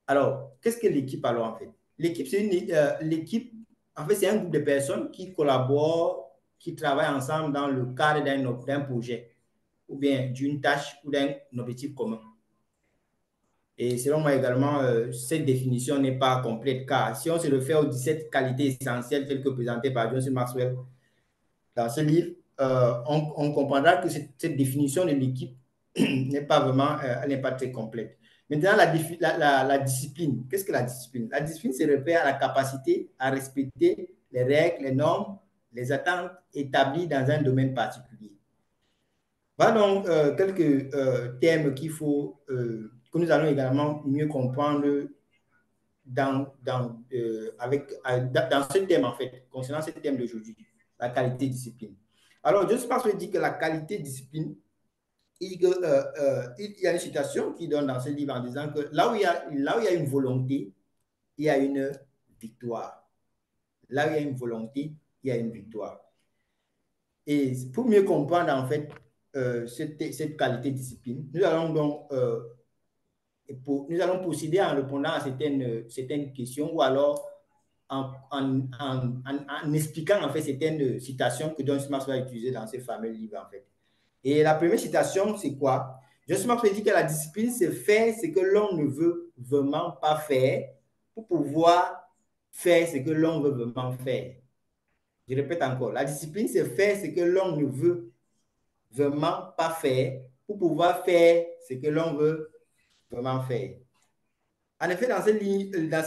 Alors, qu'est-ce que l'équipe alors en fait? L'équipe, en fait, c'est un groupe de personnes qui collaborent, qui travaillent ensemble dans le cadre d'un projet ou bien d'une tâche ou d'un objectif commun. Et selon moi également, cette définition n'est pas complète, car si on se réfère aux 17 qualités essentielles telles que présentées par John C. Maxwell dans ce livre, on comprendra que cette définition de l'équipe n'est pas vraiment, elle n'est pas très complète. Maintenant, la discipline. Qu'est-ce que la discipline? La discipline se réfère à la capacité à respecter les règles, les normes, les attentes établies dans un domaine particulier. Voilà donc quelques thèmes qu'il faut que nous allons également mieux comprendre dans ce thème, en fait, concernant ce thème d'aujourd'hui, la qualité-discipline. Alors, je pense que dit que la qualité-discipline, il y a une citation qui donne dans ce livre en disant que là où il y a une volonté, il y a une victoire. Là où il y a une volonté, il y a une victoire. Et pour mieux comprendre, en fait, cette qualité-discipline, nous allons donc nous allons procéder en répondant à certaines questions ou alors en expliquant en fait certaines citations que John C. Maxwell a utilisées dans ses fameux livres en fait. Et la première citation, c'est quoi? John C. Maxwell dit que la discipline, c'est faire ce que l'on ne veut vraiment pas faire pour pouvoir faire ce que l'on veut vraiment faire. Je répète encore, la discipline, c'est faire ce que l'on ne veut vraiment pas faire pour pouvoir faire ce que l'on veut vraiment faire. En effet, dans ce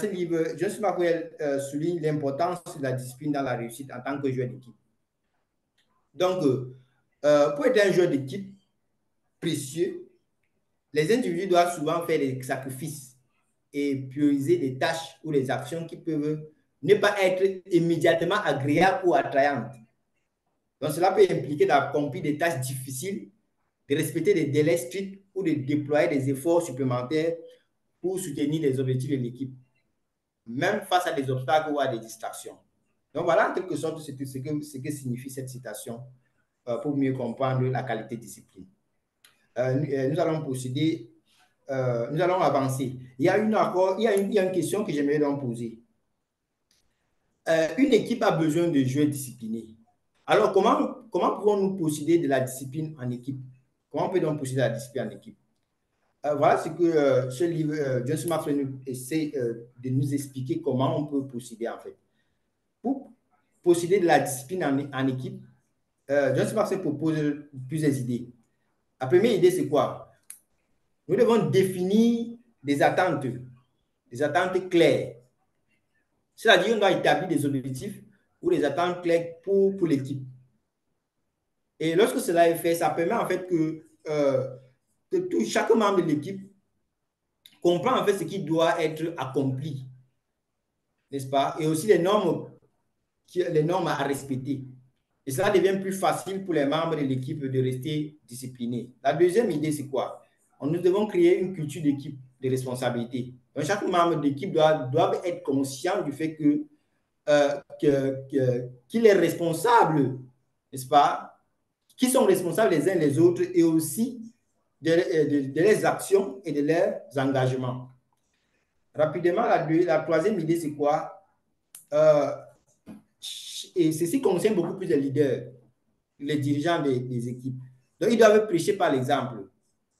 livre, John C. Maxwell souligne l'importance de la discipline dans la réussite en tant que joueur d'équipe. Donc, pour être un joueur d'équipe précieux, les individus doivent souvent faire des sacrifices et prioriser des tâches ou des actions qui peuvent ne pas être immédiatement agréables ou attrayantes. Donc, cela peut impliquer d'accomplir des tâches difficiles, de respecter des délais stricts ou de déployer des efforts supplémentaires pour soutenir les objectifs de l'équipe, même face à des obstacles ou à des distractions. Donc, voilà en quelque sorte ce que signifie cette citation pour mieux comprendre la qualité de discipline. Nous allons procéder, nous allons avancer. Il y a une question que j'aimerais donc poser. Une équipe a besoin de joueurs disciplinés. Alors, comment pouvons-nous procéder de la discipline en équipe? Comment on peut donc procéder à la discipline en équipe? Voilà ce que ce livre, John C. Maxwell essaie de nous expliquer comment on peut procéder en fait. Pour procéder de la discipline en équipe, John C. Maxwell propose plusieurs idées. La première idée, c'est quoi? Nous devons définir des attentes claires. C'est-à-dire qu'on doit établir des objectifs ou des attentes claires pour l'équipe. Et lorsque cela est fait, ça permet en fait que chaque membre de l'équipe comprend en fait ce qui doit être accompli, n'est-ce pas? Et aussi les normes à respecter. Et cela devient plus facile pour les membres de l'équipe de rester disciplinés. La deuxième idée, c'est quoi? Nous devons créer une culture d'équipe de responsabilité. Donc, chaque membre d'équipe doit être conscient du fait qu'il est responsable, n'est-ce pas? Qui sont responsables les uns les autres et aussi de leurs actions et de leurs engagements. Rapidement, la troisième idée, c'est quoi? Et ceci concerne beaucoup plus les leaders, les dirigeants des équipes. Donc, ils doivent prêcher par l'exemple.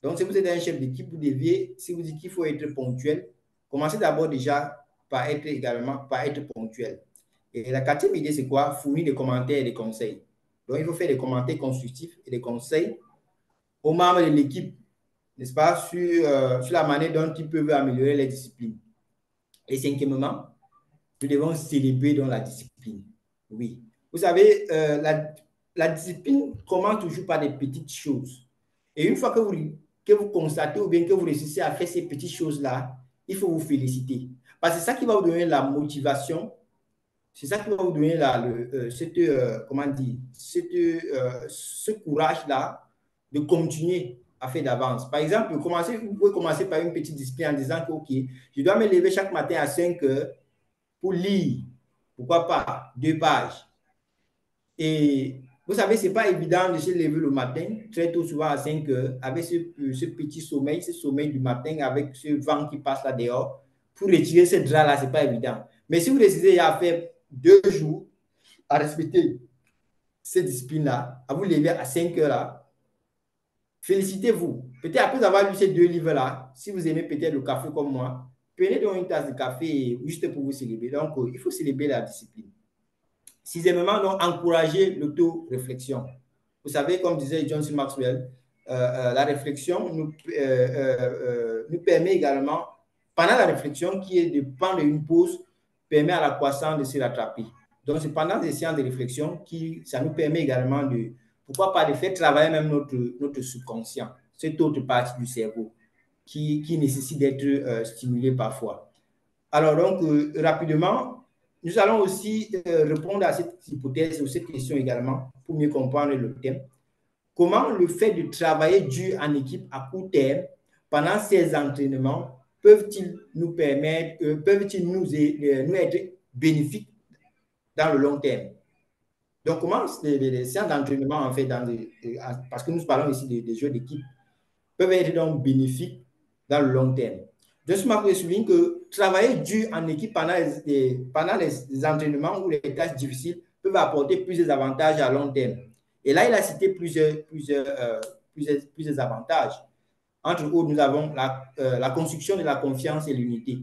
Donc, si vous êtes un chef d'équipe, vous deviez, si vous dites qu'il faut être ponctuel, commencez d'abord déjà par être ponctuel. Et la quatrième idée, c'est quoi? Fournir des commentaires et des conseils. Donc, il faut faire des commentaires constructifs et des conseils aux membres de l'équipe, n'est-ce pas, sur la manière dont ils peuvent améliorer les disciplines. Et cinquièmement, nous devons célébrer dans la discipline. Oui. Vous savez, la discipline commence toujours par des petites choses. Et une fois que vous constatez ou bien que vous réussissez à faire ces petites choses-là, il faut vous féliciter. Parce que c'est ça qui va vous donner la motivation, c'est ça qui va vous donner ce courage-là de continuer à faire d'avance. Par exemple, vous pouvez commencer par une petite discipline en disant que, OK, je dois me lever chaque matin à 5 heures pour lire, pourquoi pas, 2 pages. Et vous savez, ce n'est pas évident de se lever le matin, très tôt, souvent à 5 heures, avec ce petit sommeil, ce sommeil du matin, avec ce vent qui passe là dehors. Pour retirer ce drap-là, ce n'est pas évident. Mais si vous décidez à faire 2 jours, à respecter ces disciplines-là, à vous lever à 5 heures là, félicitez-vous. Peut-être après avoir lu ces 2 livres-là, si vous aimez peut-être le café comme moi, prenez donc une tasse de café juste pour vous célébrer. Donc, il faut célébrer la discipline. Sixièmement, donc, encourager l'auto-réflexion. Vous savez, comme disait John C. Maxwell, la réflexion nous permet également, pendant la réflexion, qui est de prendre une pause, permet à la croissance de se rattraper. Donc, c'est pendant des séances de réflexion ça nous permet également pourquoi pas, de faire travailler même notre subconscient, cette autre partie du cerveau qui nécessite d'être stimulée parfois. Alors, donc, rapidement, nous allons aussi répondre à cette hypothèse ou cette question également pour mieux comprendre le thème. Comment le fait de travailler dur en équipe à court terme pendant ces entraînements peuvent-ils nous être bénéfiques dans le long terme? Donc, comment les séances d'entraînement, en fait, parce que nous parlons ici des jeux d'équipe, peuvent être donc bénéfiques dans le long terme? Just Marco souligne que travailler dur en équipe pendant les entraînements ou les tâches difficiles peuvent apporter plusieurs avantages à long terme. Et là, il a cité plusieurs avantages. Entre autres, nous avons la construction de la confiance et l'unité.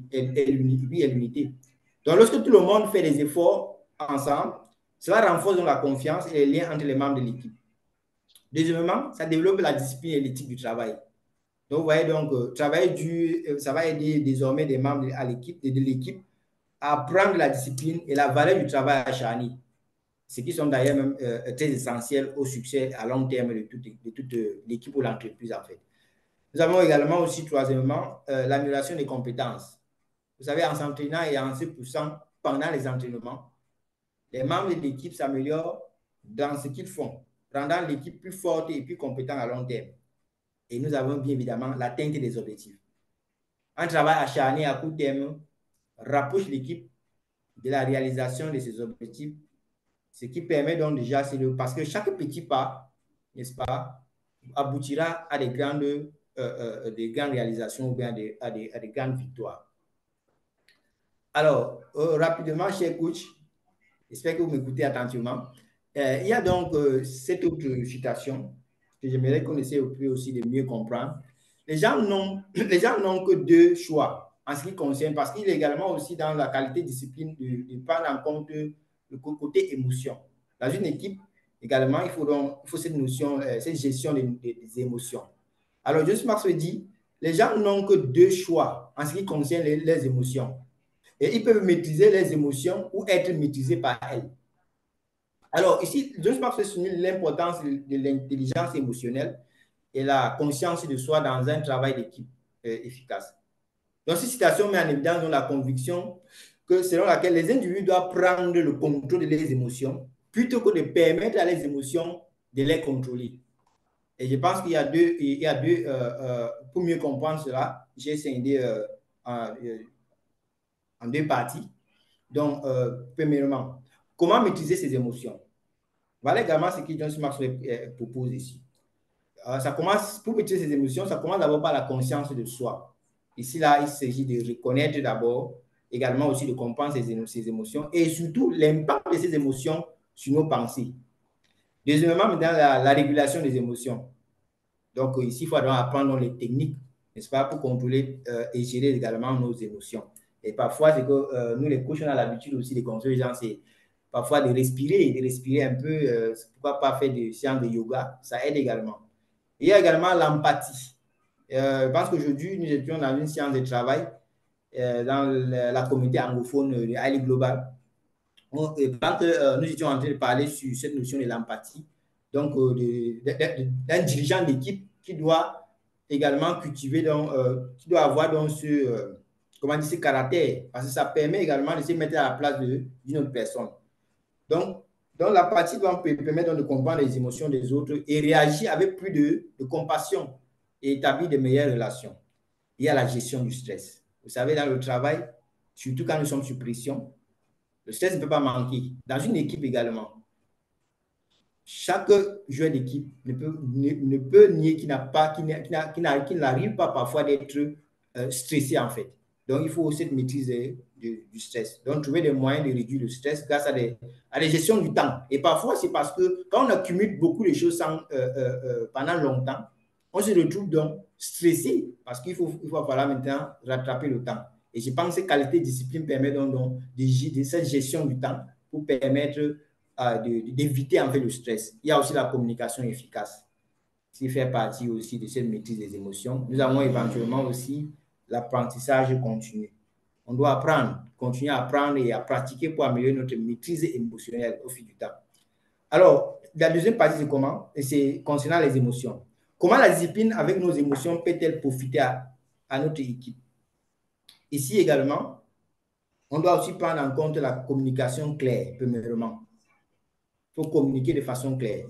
Donc, lorsque tout le monde fait des efforts ensemble, cela renforce donc la confiance et les liens entre les membres de l'équipe. Deuxièmement, ça développe la discipline et l'éthique du travail. Donc, vous voyez, travailler dur, ça va aider désormais des membres de l'équipe à apprendre la discipline et la valeur du travail acharné, ce qui sont d'ailleurs même très essentiels au succès à long terme de toute l'équipe ou l'entreprise, en fait. Nous avons également aussi, troisièmement, l'amélioration des compétences. Vous savez, en s'entraînant et en se poussant pendant les entraînements, les membres de l'équipe s'améliorent dans ce qu'ils font, rendant l'équipe plus forte et plus compétente à long terme. Et nous avons bien évidemment l'atteinte des objectifs. Un travail acharné à court terme rapproche l'équipe de la réalisation de ses objectifs, ce qui permet donc déjà, parce que chaque petit pas, n'est-ce pas, aboutira à des grandes réalisations ou bien à des grandes victoires. Alors, rapidement, cher coach, j'espère que vous m'écoutez attentivement. Il y a donc cette autre citation que j'aimerais qu'on essaie aussi de mieux comprendre. Les gens n'ont que 2 choix en ce qui concerne, parce qu'il est également aussi dans la qualité discipline de prendre en compte le côté émotion. Dans une équipe, également, il faut cette notion, cette gestion des émotions. Alors, John Maxwell dit, les gens n'ont que 2 choix en ce qui concerne les émotions. et ils peuvent maîtriser les émotions ou être maîtrisés par elles. Alors ici, John Maxwell souligne l'importance de l'intelligence émotionnelle et la conscience de soi dans un travail d'équipe efficace. Donc, cette citation met en évidence la conviction que selon laquelle les individus doivent prendre le contrôle des émotions plutôt que de permettre à les émotions de les contrôler. Et je pense qu'il y a deux, pour mieux comprendre cela, j'ai scindé en deux parties. Donc, premièrement, comment maîtriser ses émotions? Voilà également ce que John Maxwell propose ici. Ça commence, pour maîtriser ses émotions, ça commence d'abord par la conscience de soi. Ici, là, il s'agit de reconnaître d'abord, également aussi de comprendre ses émotions et surtout l'impact de ces émotions sur nos pensées. Deuxièmement, maintenant, la régulation des émotions. Donc, ici, il faut apprendre les techniques, n'est-ce pas, pour contrôler et gérer également nos émotions. Et parfois, c'est que nous, les coachs, on a l'habitude aussi de construire les gens, c'est parfois de respirer un peu. Pourquoi pas faire des séances de yoga? Ça aide également. Il y a également l'empathie. Je pense qu'aujourd'hui, nous étions dans une séance de travail dans la communauté anglophone de Highly Global. Quand nous étions en train de parler sur cette notion de l'empathie, donc d'un dirigeant d'équipe qui doit également cultiver, qui doit avoir donc ce caractère, parce que ça permet également de se mettre à la place d'une autre personne. Donc l'empathie doit permettre de comprendre les émotions des autres et réagir avec plus de compassion et établir de meilleures relations. Il y a la gestion du stress. Vous savez, dans le travail, surtout quand nous sommes sous pression, le stress ne peut pas manquer. Dans une équipe également, chaque joueur d'équipe ne peut nier qu'il n'arrive pas parfois d'être stressé en fait. Donc, il faut aussi cette maîtrise du stress. Donc, trouver des moyens de réduire le stress grâce à la gestion du temps. Et parfois, c'est parce que quand on accumule beaucoup de choses pendant longtemps, on se retrouve donc stressé parce qu'il faut falloir maintenant rattraper le temps. Et je pense que cette qualité de discipline permet donc de cette gestion du temps pour permettre d'éviter en fait le stress. Il y a aussi la communication efficace, qui fait partie aussi de cette maîtrise des émotions. Nous avons éventuellement aussi l'apprentissage continu. On doit apprendre, continuer à apprendre et à pratiquer pour améliorer notre maîtrise émotionnelle au fil du temps. Alors, la deuxième partie, c'est comment? C'est concernant les émotions. Comment la discipline avec nos émotions peut-elle profiter à notre équipe? Ici également, on doit aussi prendre en compte la communication claire, premièrement. Il faut communiquer de façon claire.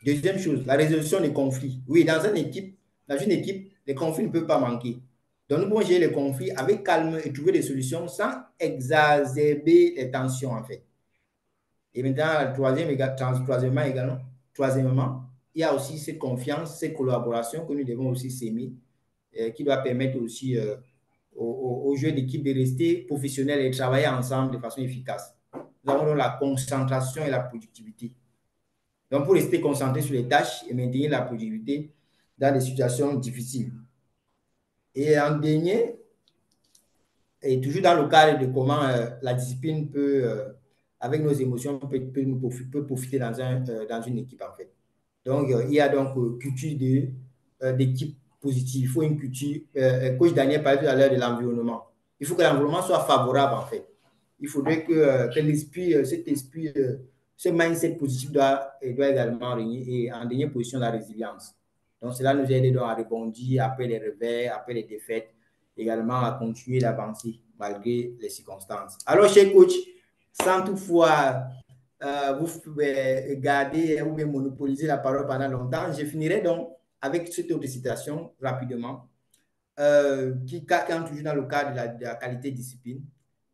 Deuxième chose, la résolution des conflits. Oui, dans une équipe, les conflits ne peuvent pas manquer. Donc, nous pouvons gérer les conflits avec calme et trouver des solutions sans exacerber les tensions, en fait. Et maintenant, troisièmement, il y a aussi cette confiance, cette collaboration que nous devons aussi s'aimer, qui doit permettre aussi aux joueurs d'équipe de rester professionnels et travailler ensemble de façon efficace. Nous avons donc la concentration et la productivité. Donc, pour rester concentré sur les tâches et maintenir la productivité dans des situations difficiles. Et en dernier, et toujours dans le cadre de comment la discipline peut, avec nos émotions, peut profiter dans une équipe, en fait. Donc, il y a donc culture d'équipe positive. Il faut une culture, coach Daniel parlait tout à l'heure de l'environnement. Il faut que l'environnement soit favorable, en fait. Il faudrait que l'esprit, ce mindset positif doit également régner et en dernière position, la résilience. Donc, cela nous aide donc à rebondir après les revers, après les défaites, également à continuer d'avancer malgré les circonstances. Alors, chers coachs, sans toutefois vous pouvez garder ou monopoliser la parole pendant longtemps, je finirai donc avec cette autre citation rapidement, qui quand toujours dans le cadre de la qualité de discipline.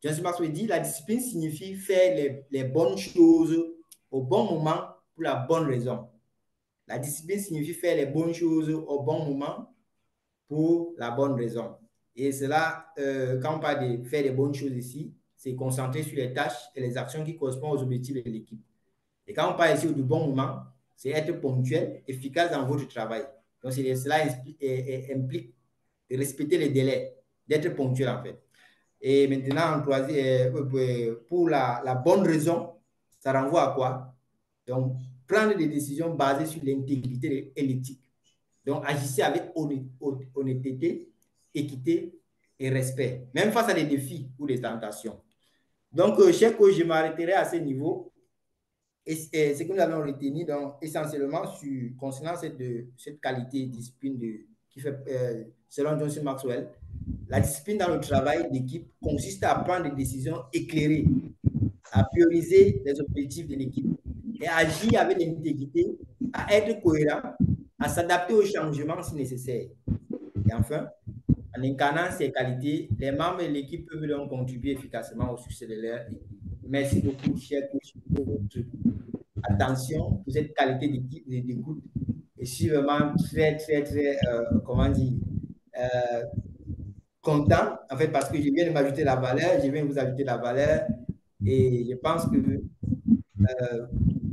John Maxwell dit, la discipline signifie faire les bonnes choses au bon moment pour la bonne raison. La discipline signifie faire les bonnes choses au bon moment pour la bonne raison. Et cela, quand on parle de faire les bonnes choses ici, c'est concentrer sur les tâches et les actions qui correspondent aux objectifs de l'équipe. Et quand on parle ici du bon moment, c'est être ponctuel, efficace dans votre travail. Donc, cela implique de respecter les délais, d'être ponctuel en fait. Et maintenant, pour la bonne raison, ça renvoie à quoi? Donc, prendre des décisions basées sur l'intégrité et l'éthique. Donc, agissez avec honnêteté, équité et respect, même face à des défis ou des tentations. Donc, cher coach, je m'arrêterai à ce niveau. Et ce que nous allons retenir donc, essentiellement concernant cette qualité, discipline qui fait, selon Johnson Maxwell, la discipline dans le travail d'équipe consiste à prendre des décisions éclairées, à prioriser les objectifs de l'équipe et à agir avec l'intégrité, à être cohérent, à s'adapter aux changements si nécessaire. Et enfin, en incarnant ces qualités, les membres de l'équipe peuvent donc contribuer efficacement au succès de leur équipe. Merci beaucoup, cher coach, pour votre attention, pour cette qualité d'écoute. Et je suis vraiment très, comment dire, content, en fait, parce que je viens de m'ajouter la valeur, je viens de vous ajouter la valeur, et je pense que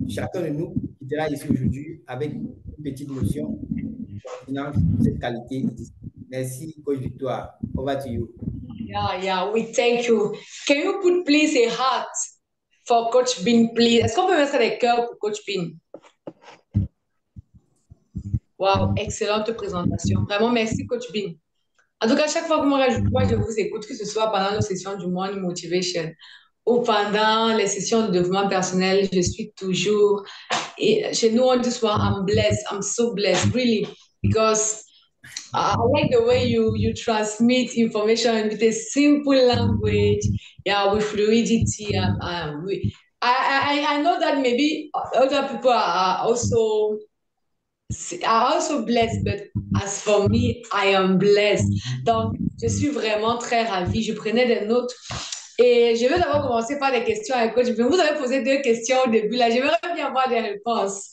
chacun de nous quittera ici aujourd'hui avec une petite notion concernant cette qualité. Merci, coach Victoire. Over to you. Yeah, we thank you. Can you put please a heart for Coach Bin, please? Est-ce qu'on peut mettre des cœurs pour Coach Bin? Wow, excellente présentation. Vraiment, merci, Coach Bin. En tout cas, chaque fois que moi je vous écoute, que ce soit pendant nos sessions du Morning Motivation ou pendant les sessions de développement personnel, je suis toujours... Et chez nous, on dit souvent, I'm blessed, I'm so blessed, really, because I like the way you transmit information with a simple language, yeah, with fluidity. I know that maybe other people are also blessed, but as for me, I am blessed. Donc, je suis vraiment très ravie. Je prenais des notes. Et je vais d'abord commencer par les questions à coach. Vous avez posé 2 questions au début. Là, j'aimerais bien avoir des réponses.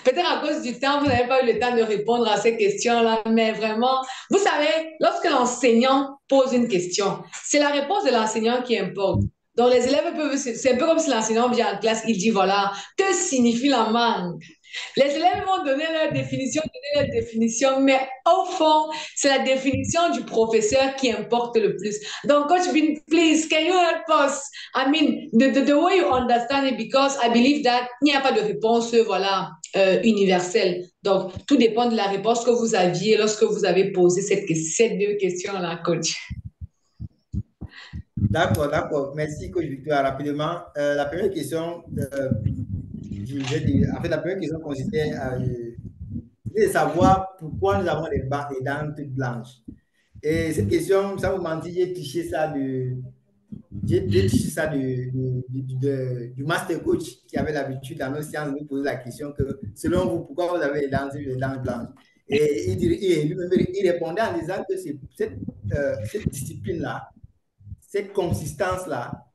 Peut-être à cause du temps, vous n'avez pas eu le temps de répondre à ces questions-là, mais vraiment, vous savez, lorsque l'enseignant pose une question, c'est la réponse de l'enseignant qui importe. Donc, les élèves peuvent, c'est un peu comme si l'enseignant vient en classe, il dit, voilà, que signifie la mangue? Les élèves vont donner leur définition, mais au fond, c'est la définition du professeur qui importe le plus. Donc, Coach Bin, please, can you help us? I mean, the way you understand it, because I believe that il n'y a pas de réponse, voilà, universelle. Donc, tout dépend de la réponse que vous aviez lorsque vous avez posé ces 2 questions-là, Coach. D'accord. Merci, Coach Victoire. Rapidement, la première question... en fait, la première question consistait à savoir pourquoi nous avons les dents toutes blanches. Et cette question, ça vous mentir, j'ai triché ça du master coach qui avait l'habitude dans nos séances de nous poser la question que, selon vous, pourquoi vous avez les dents blanches? Et il répondait en disant que c'est cette discipline-là, cette consistance-là,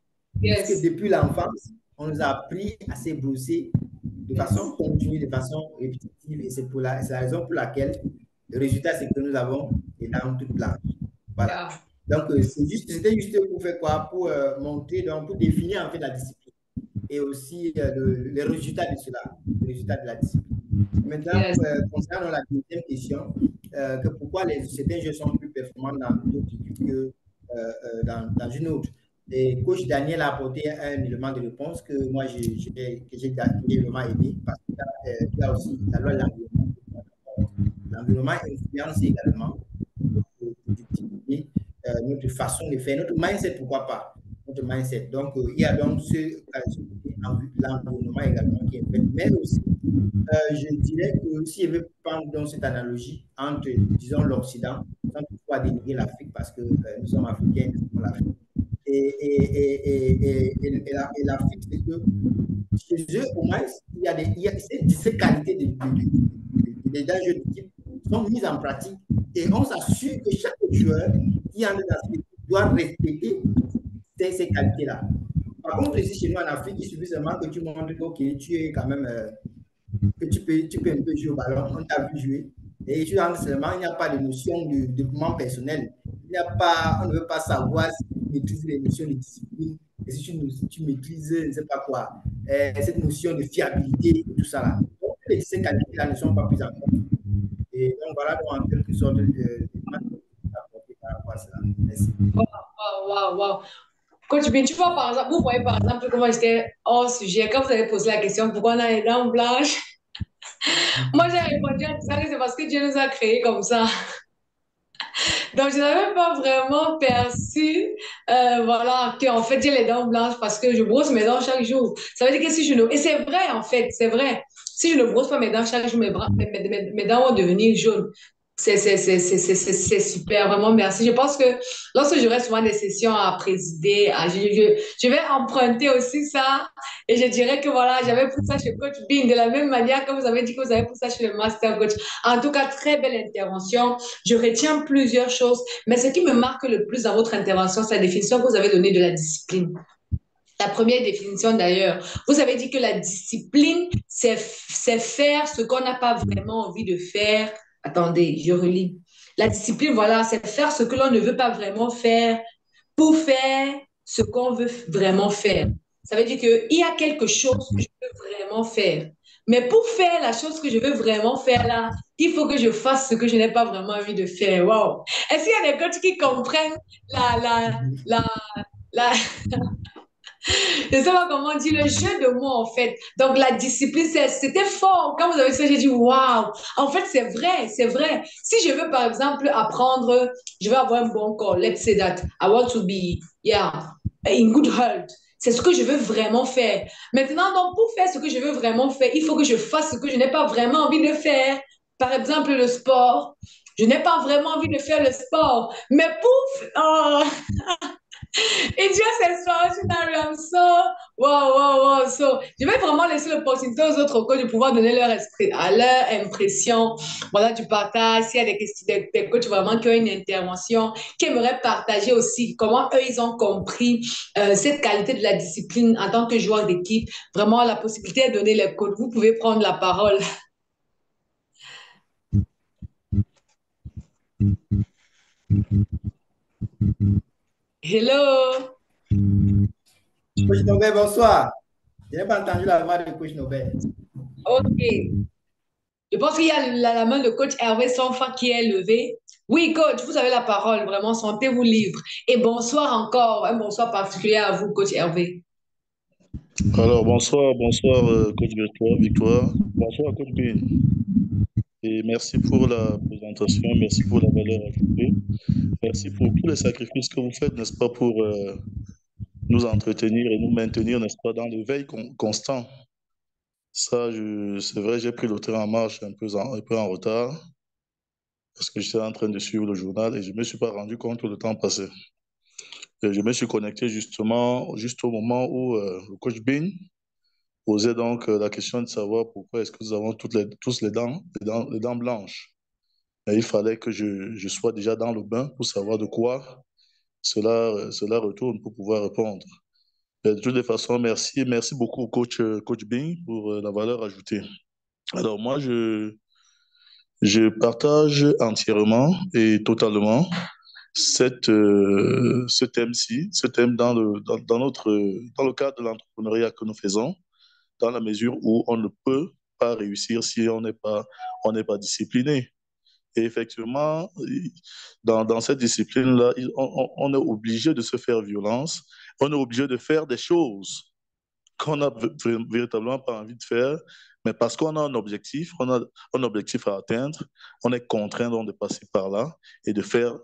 parce que depuis l'enfance, on nous a appris à se brosser de façon continue, de façon répétitive, et c'est la raison pour laquelle le résultat, c'est que nous avons les dents toutes blanches. Voilà. Donc, c'était juste pour faire quoi? Pour montrer, donc, pour définir en fait la discipline et aussi les résultats de cela, les résultats de la discipline. Maintenant, concernant la deuxième question, que pourquoi certains jeux sont plus performants dans d'autres équipes que dans une autre. Et coach Daniel a apporté un élément de réponse que moi j'ai vraiment aimé parce qu'il y a aussi la loi de l'environnement. L'environnement influence également notre façon de faire, notre mindset, pourquoi pas, notre mindset. Donc, il y a donc l'environnement également qui est fait. Mais aussi, je dirais que si je veux prendre donc cette analogie entre, disons, l'Occident, sans toutefois dénigrer l'Afrique parce que nous sommes africains, nous sommes l'Afrique. Et l'Afrique, c'est que chez eux, au moins, il y a ces qualités des jeux d'équipe sont mises en pratique et on s'assure que chaque joueur qui entre dans cette équipe doit respecter ces qualités-là. Par contre, ici chez nous en Afrique, il suffit seulement que tu montres que tu es quand même, que tu peux un peu jouer au ballon, on t'a vu jouer. Et tu entres seulement, il n'y a pas de notion de développement personnel. On ne veut pas savoir si tu maîtrises les notions de discipline, et si tu maîtrises, je ne sais pas quoi, cette notion de fiabilité, tout ça là. Donc, ces qualités-là ne sont pas prises en compte. Et donc, voilà, donc, en quelque sorte, par rapport à cela. Merci. Wow. Coach Ben, tu vois, par exemple, vous voyez par exemple comment j'étais hors sujet. Quand vous avez posé la question, pourquoi on a les dents blanches? Moi, j'ai répondu à ça que c'est parce que Dieu nous a créés comme ça. Donc, je n'avais pas vraiment perçu, voilà, qu'en fait, j'ai les dents blanches parce que je brosse mes dents chaque jour. Ça veut dire que si je ne... Et c'est vrai, en fait, c'est vrai. Si je ne brosse pas mes dents chaque jour, mes dents vont devenir jaunes. C'est super, vraiment, merci. Je pense que lorsque j'aurai souvent des sessions à présider, je vais emprunter aussi ça et je dirais que voilà, j'avais pris ça chez Coach Bean de la même manière que vous avez dit que vous avez pris ça chez le Master Coach. En tout cas, très belle intervention. Je retiens plusieurs choses, mais ce qui me marque le plus dans votre intervention, c'est la définition que vous avez donnée de la discipline. La première définition d'ailleurs, vous avez dit que la discipline, c'est faire ce qu'on n'a pas vraiment envie de faire. Attendez, je relis. La discipline, voilà, c'est faire ce que l'on ne veut pas vraiment faire pour faire ce qu'on veut vraiment faire. Ça veut dire qu'il y a quelque chose que je veux vraiment faire. Mais pour faire la chose que je veux vraiment faire là, il faut que je fasse ce que je n'ai pas vraiment envie de faire. Wow. Est-ce qu'il y a des coachs qui comprennent la, je ne sais pas comment dire, le jeu de mots, en fait. Donc, la discipline, c'était fort. Quand vous avez ça, j'ai dit, waouh. En fait, c'est vrai, c'est vrai. Si je veux, par exemple, apprendre, je veux avoir un bon corps. Let's say that I want to be, yeah, in good health. C'est ce que je veux vraiment faire. Maintenant, donc, pour faire ce que je veux vraiment faire, il faut que je fasse ce que je n'ai pas vraiment envie de faire. Par exemple, le sport. Je n'ai pas vraiment envie de faire le sport. Mais pour... Oh, It just extraordinary. I'm so wow, wow, wow. So, je vais vraiment laisser l'opportunité aux autres coachs de pouvoir donner leur esprit, à leur impression, voilà, du partage. S'il y a des questions, des coachs vraiment qui ont une intervention, qui aimeraient partager aussi comment eux, ils ont compris cette qualité de la discipline en tant que joueur d'équipe. Vraiment, la possibilité de donner les coachs. Vous pouvez prendre la parole. Hello. Coach Nobel, bonsoir. Je n'ai pas entendu la voix de Coach Nobel. OK. Je pense qu'il y a la main de coach Hervé Sonfa qui est levée. Oui, coach, vous avez la parole. Vraiment, sentez-vous libre. Et bonsoir encore. Un bonsoir particulier à vous, coach Hervé. Alors, bonsoir, coach Victoire. Bonsoir, coach Bin. Et merci pour la présentation, merci pour la valeur ajoutée. Merci pour tous les sacrifices que vous faites, n'est-ce pas, pour nous entretenir et nous maintenir, n'est-ce pas, dans l'éveil constant. Ça, c'est vrai, j'ai pris le train en marche un peu en retard parce que j'étais en train de suivre le journal et je ne me suis pas rendu compte que le temps passait. Et je me suis connecté justement, juste au moment où le coach Bin posait donc la question de savoir pourquoi est-ce que nous avons tous les dents blanches. Et il fallait que je sois déjà dans le bain pour savoir de quoi cela retourne pour pouvoir répondre. Et de toutes les façons, merci beaucoup au coach Bing pour la valeur ajoutée. Alors moi, je partage entièrement et totalement ce thème-ci, ce thème dans le cadre de l'entrepreneuriat que nous faisons, dans la mesure où on ne peut pas réussir si on n'est pas discipliné. Et effectivement, dans cette discipline-là, on est obligé de se faire violence, on est obligé de faire des choses qu'on n'a véritablement pas envie de faire, mais parce qu'on a un objectif, on a un objectif à atteindre, on est contraint donc de passer par là et de faire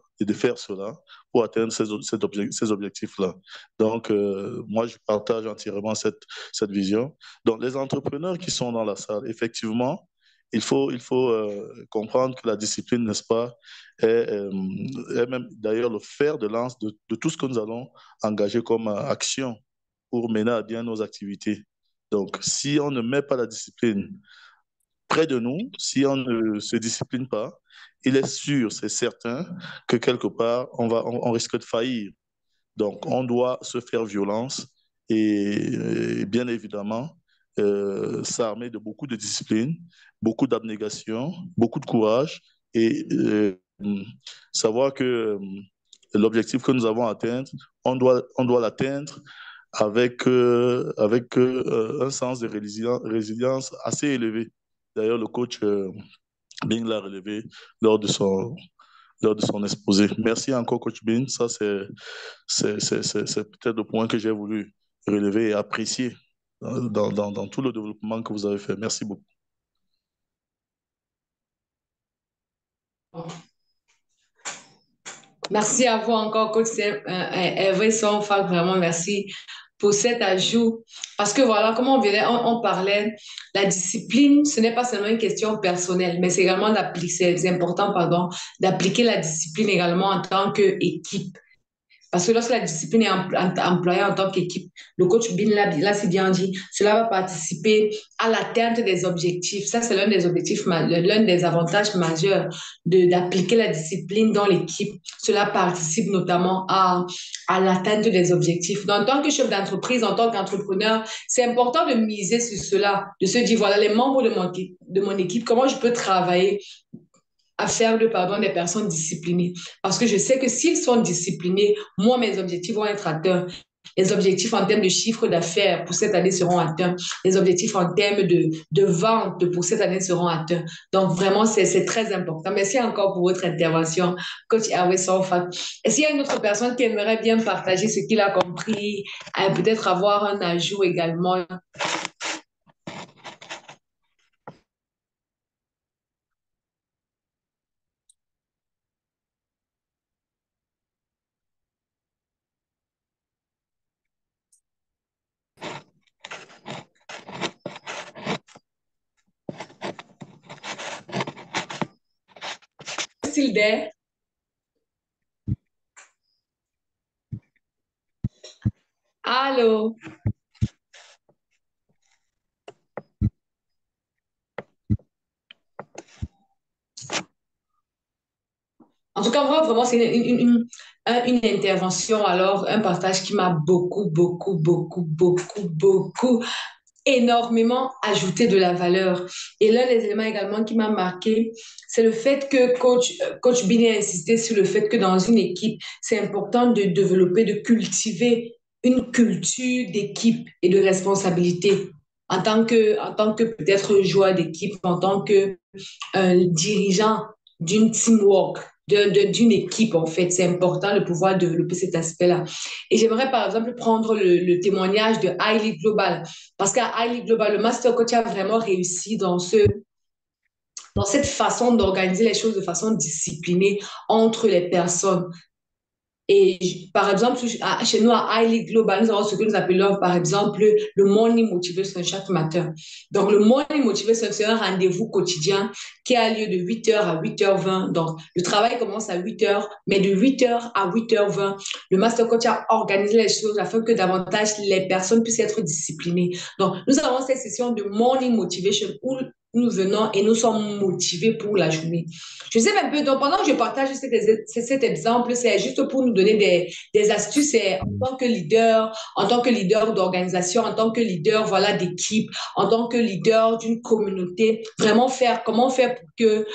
cela pour atteindre ces objectifs-là. Donc, moi, je partage entièrement cette vision. Donc, les entrepreneurs qui sont dans la salle, effectivement, il faut comprendre que la discipline, n'est-ce pas, est même d'ailleurs le fer de lance de tout ce que nous allons engager comme action pour mener à bien nos activités. Donc, si on ne met pas la discipline près de nous, si on ne se discipline pas, il est sûr, c'est certain, que quelque part, on risque de faillir. Donc, on doit se faire violence et bien évidemment, s'armer de beaucoup de discipline, beaucoup d'abnégation, beaucoup de courage et savoir que l'objectif que nous avons atteint, on doit l'atteindre avec un sens de résilience assez élevé. D'ailleurs, le coach Bing l'a relevé lors de son exposé. Merci encore, coach Bing. Ça, c'est peut-être le point que j'ai voulu relever et apprécier dans tout le développement que vous avez fait. Merci beaucoup. Merci à vous encore, coach Hervé Sonfak, vraiment merci pour cet ajout. Parce que voilà, comme on parlait, la discipline, ce n'est pas seulement une question personnelle, mais c'est également d'appliquer, c'est important, pardon, d'appliquer la discipline également en tant qu'équipe. Parce que lorsque la discipline est employée en tant qu'équipe, le coach Bin l'a si bien dit, cela va participer à l'atteinte des objectifs. Ça, c'est l'un des objectifs, l'un des avantages majeurs d'appliquer la discipline dans l'équipe. Cela participe notamment à l'atteinte des objectifs. Donc, en tant que chef d'entreprise, en tant qu'entrepreneur, c'est important de miser sur cela, de se dire, voilà, les membres de mon équipe, comment je peux travailler à faire des personnes disciplinées. Parce que je sais que s'ils sont disciplinés, moi, mes objectifs vont être atteints. Les objectifs en termes de chiffre d'affaires pour cette année seront atteints. Les objectifs en termes de vente pour cette année seront atteints. Donc, vraiment, c'est très important. Merci encore pour votre intervention, coach Hervé Sonfak. Est-ce qu'il y a une autre personne qui aimerait bien partager ce qu'il a compris, peut-être avoir un ajout également? Still there? Allô? En tout cas, vraiment, c'est une intervention, alors un partage qui m'a beaucoup, énormément ajouté de la valeur. Et l'un des éléments également qui m'a marqué, c'est le fait que coach Billy a insisté sur le fait que dans une équipe, c'est important de développer, de cultiver une culture d'équipe et de responsabilité. En tant que peut-être joueur d'équipe, en tant que dirigeant d'une teamwork, d'une équipe, en fait. C'est important de pouvoir développer cet aspect-là. Et j'aimerais, par exemple, prendre le témoignage de Hailey Global. Parce qu'à Hailey Global, le Master Coach a vraiment réussi dans cette façon d'organiser les choses de façon disciplinée entre les personnes. Et par exemple, chez nous, à Highly Global, nous avons ce que nous appelons, par exemple, le Morning Motivation chaque matin. Donc, le Morning Motivation, c'est un rendez-vous quotidien qui a lieu de 8h à 8h20. Donc, le travail commence à 8h, mais de 8h à 8h20, le Master Coach a organisé les choses afin que davantage les personnes puissent être disciplinées. Donc, nous avons cette session de Morning Motivation où nous venons et nous sommes motivés pour la journée. Je sais un peu, donc pendant que je partage cet exemple, c'est juste pour nous donner des astuces en tant que leader d'organisation, en tant que leader voilà, d'équipe, en tant que leader d'une communauté, vraiment comment faire pour que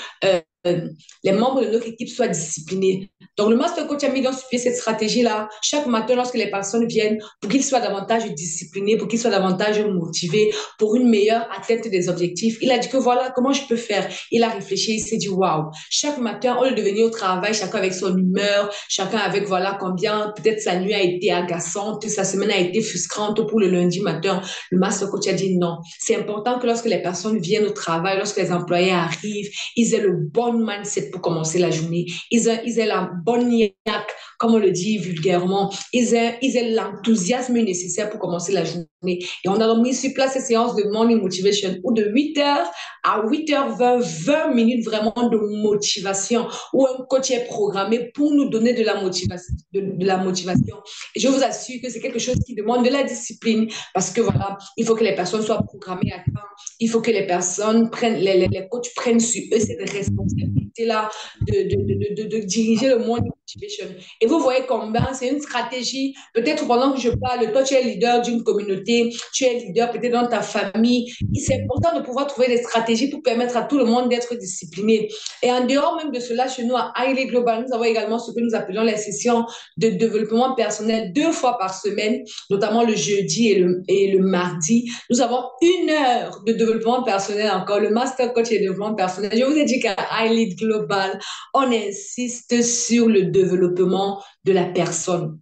les membres de notre équipe soient disciplinés. Donc, le Master Coach a mis dans sur pied cette stratégie-là chaque matin lorsque les personnes viennent pour qu'ils soient davantage disciplinés, pour qu'ils soient davantage motivés pour une meilleure atteinte des objectifs. Il a dit que voilà comment je peux faire. Il a réfléchi, il s'est dit waouh. Chaque matin, au lieu de venir au travail, chacun avec son humeur, chacun avec voilà combien peut-être sa nuit a été agaçante, sa semaine a été frustrante pour le lundi matin. Le Master Coach a dit non. C'est important que lorsque les personnes viennent au travail, lorsque les employés arrivent, ils aient le bon mindset pour commencer la journée. Ils aient la bonne niaque, comme on le dit vulgairement. Ils aient l'enthousiasme nécessaire pour commencer la journée. Et on a mis sur place ces séances de morning motivation où de 8h à 8h20, 20 minutes vraiment de motivation où un coach est programmé pour nous donner de la motivation. Et je vous assure que c'est quelque chose qui demande de la discipline parce que voilà, il faut que les personnes soient programmées à temps. Il faut que les personnes les coachs prennent sur eux cette responsabilité-là de diriger le monde motivation. Et vous voyez combien c'est une stratégie. Peut-être pendant que je parle, toi, tu es leader d'une communauté, tu es leader peut-être dans ta famille. C'est important de pouvoir trouver des stratégies pour permettre à tout le monde d'être discipliné. Et en dehors même de cela, chez nous, à Highly Global, nous avons également ce que nous appelons les sessions de développement personnel 2 fois par semaine, notamment le jeudi et le mardi. Nous avons 1 heure de développement personnel encore, le Master Coach et développement personnel. Je vous ai dit qu'à Highly Global, on insiste sur le développement de la personne.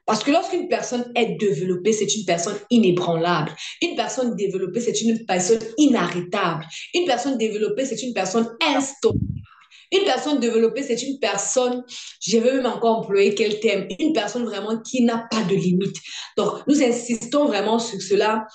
Parce que lorsqu'une personne est développée, c'est une personne inébranlable. Une personne développée, c'est une personne inarrêtable. Une personne développée, c'est une personne instoppable. Une personne développée, c'est une personne, je vais même encore employer quel terme, une personne vraiment qui n'a pas de limite. Donc, nous insistons vraiment sur cela.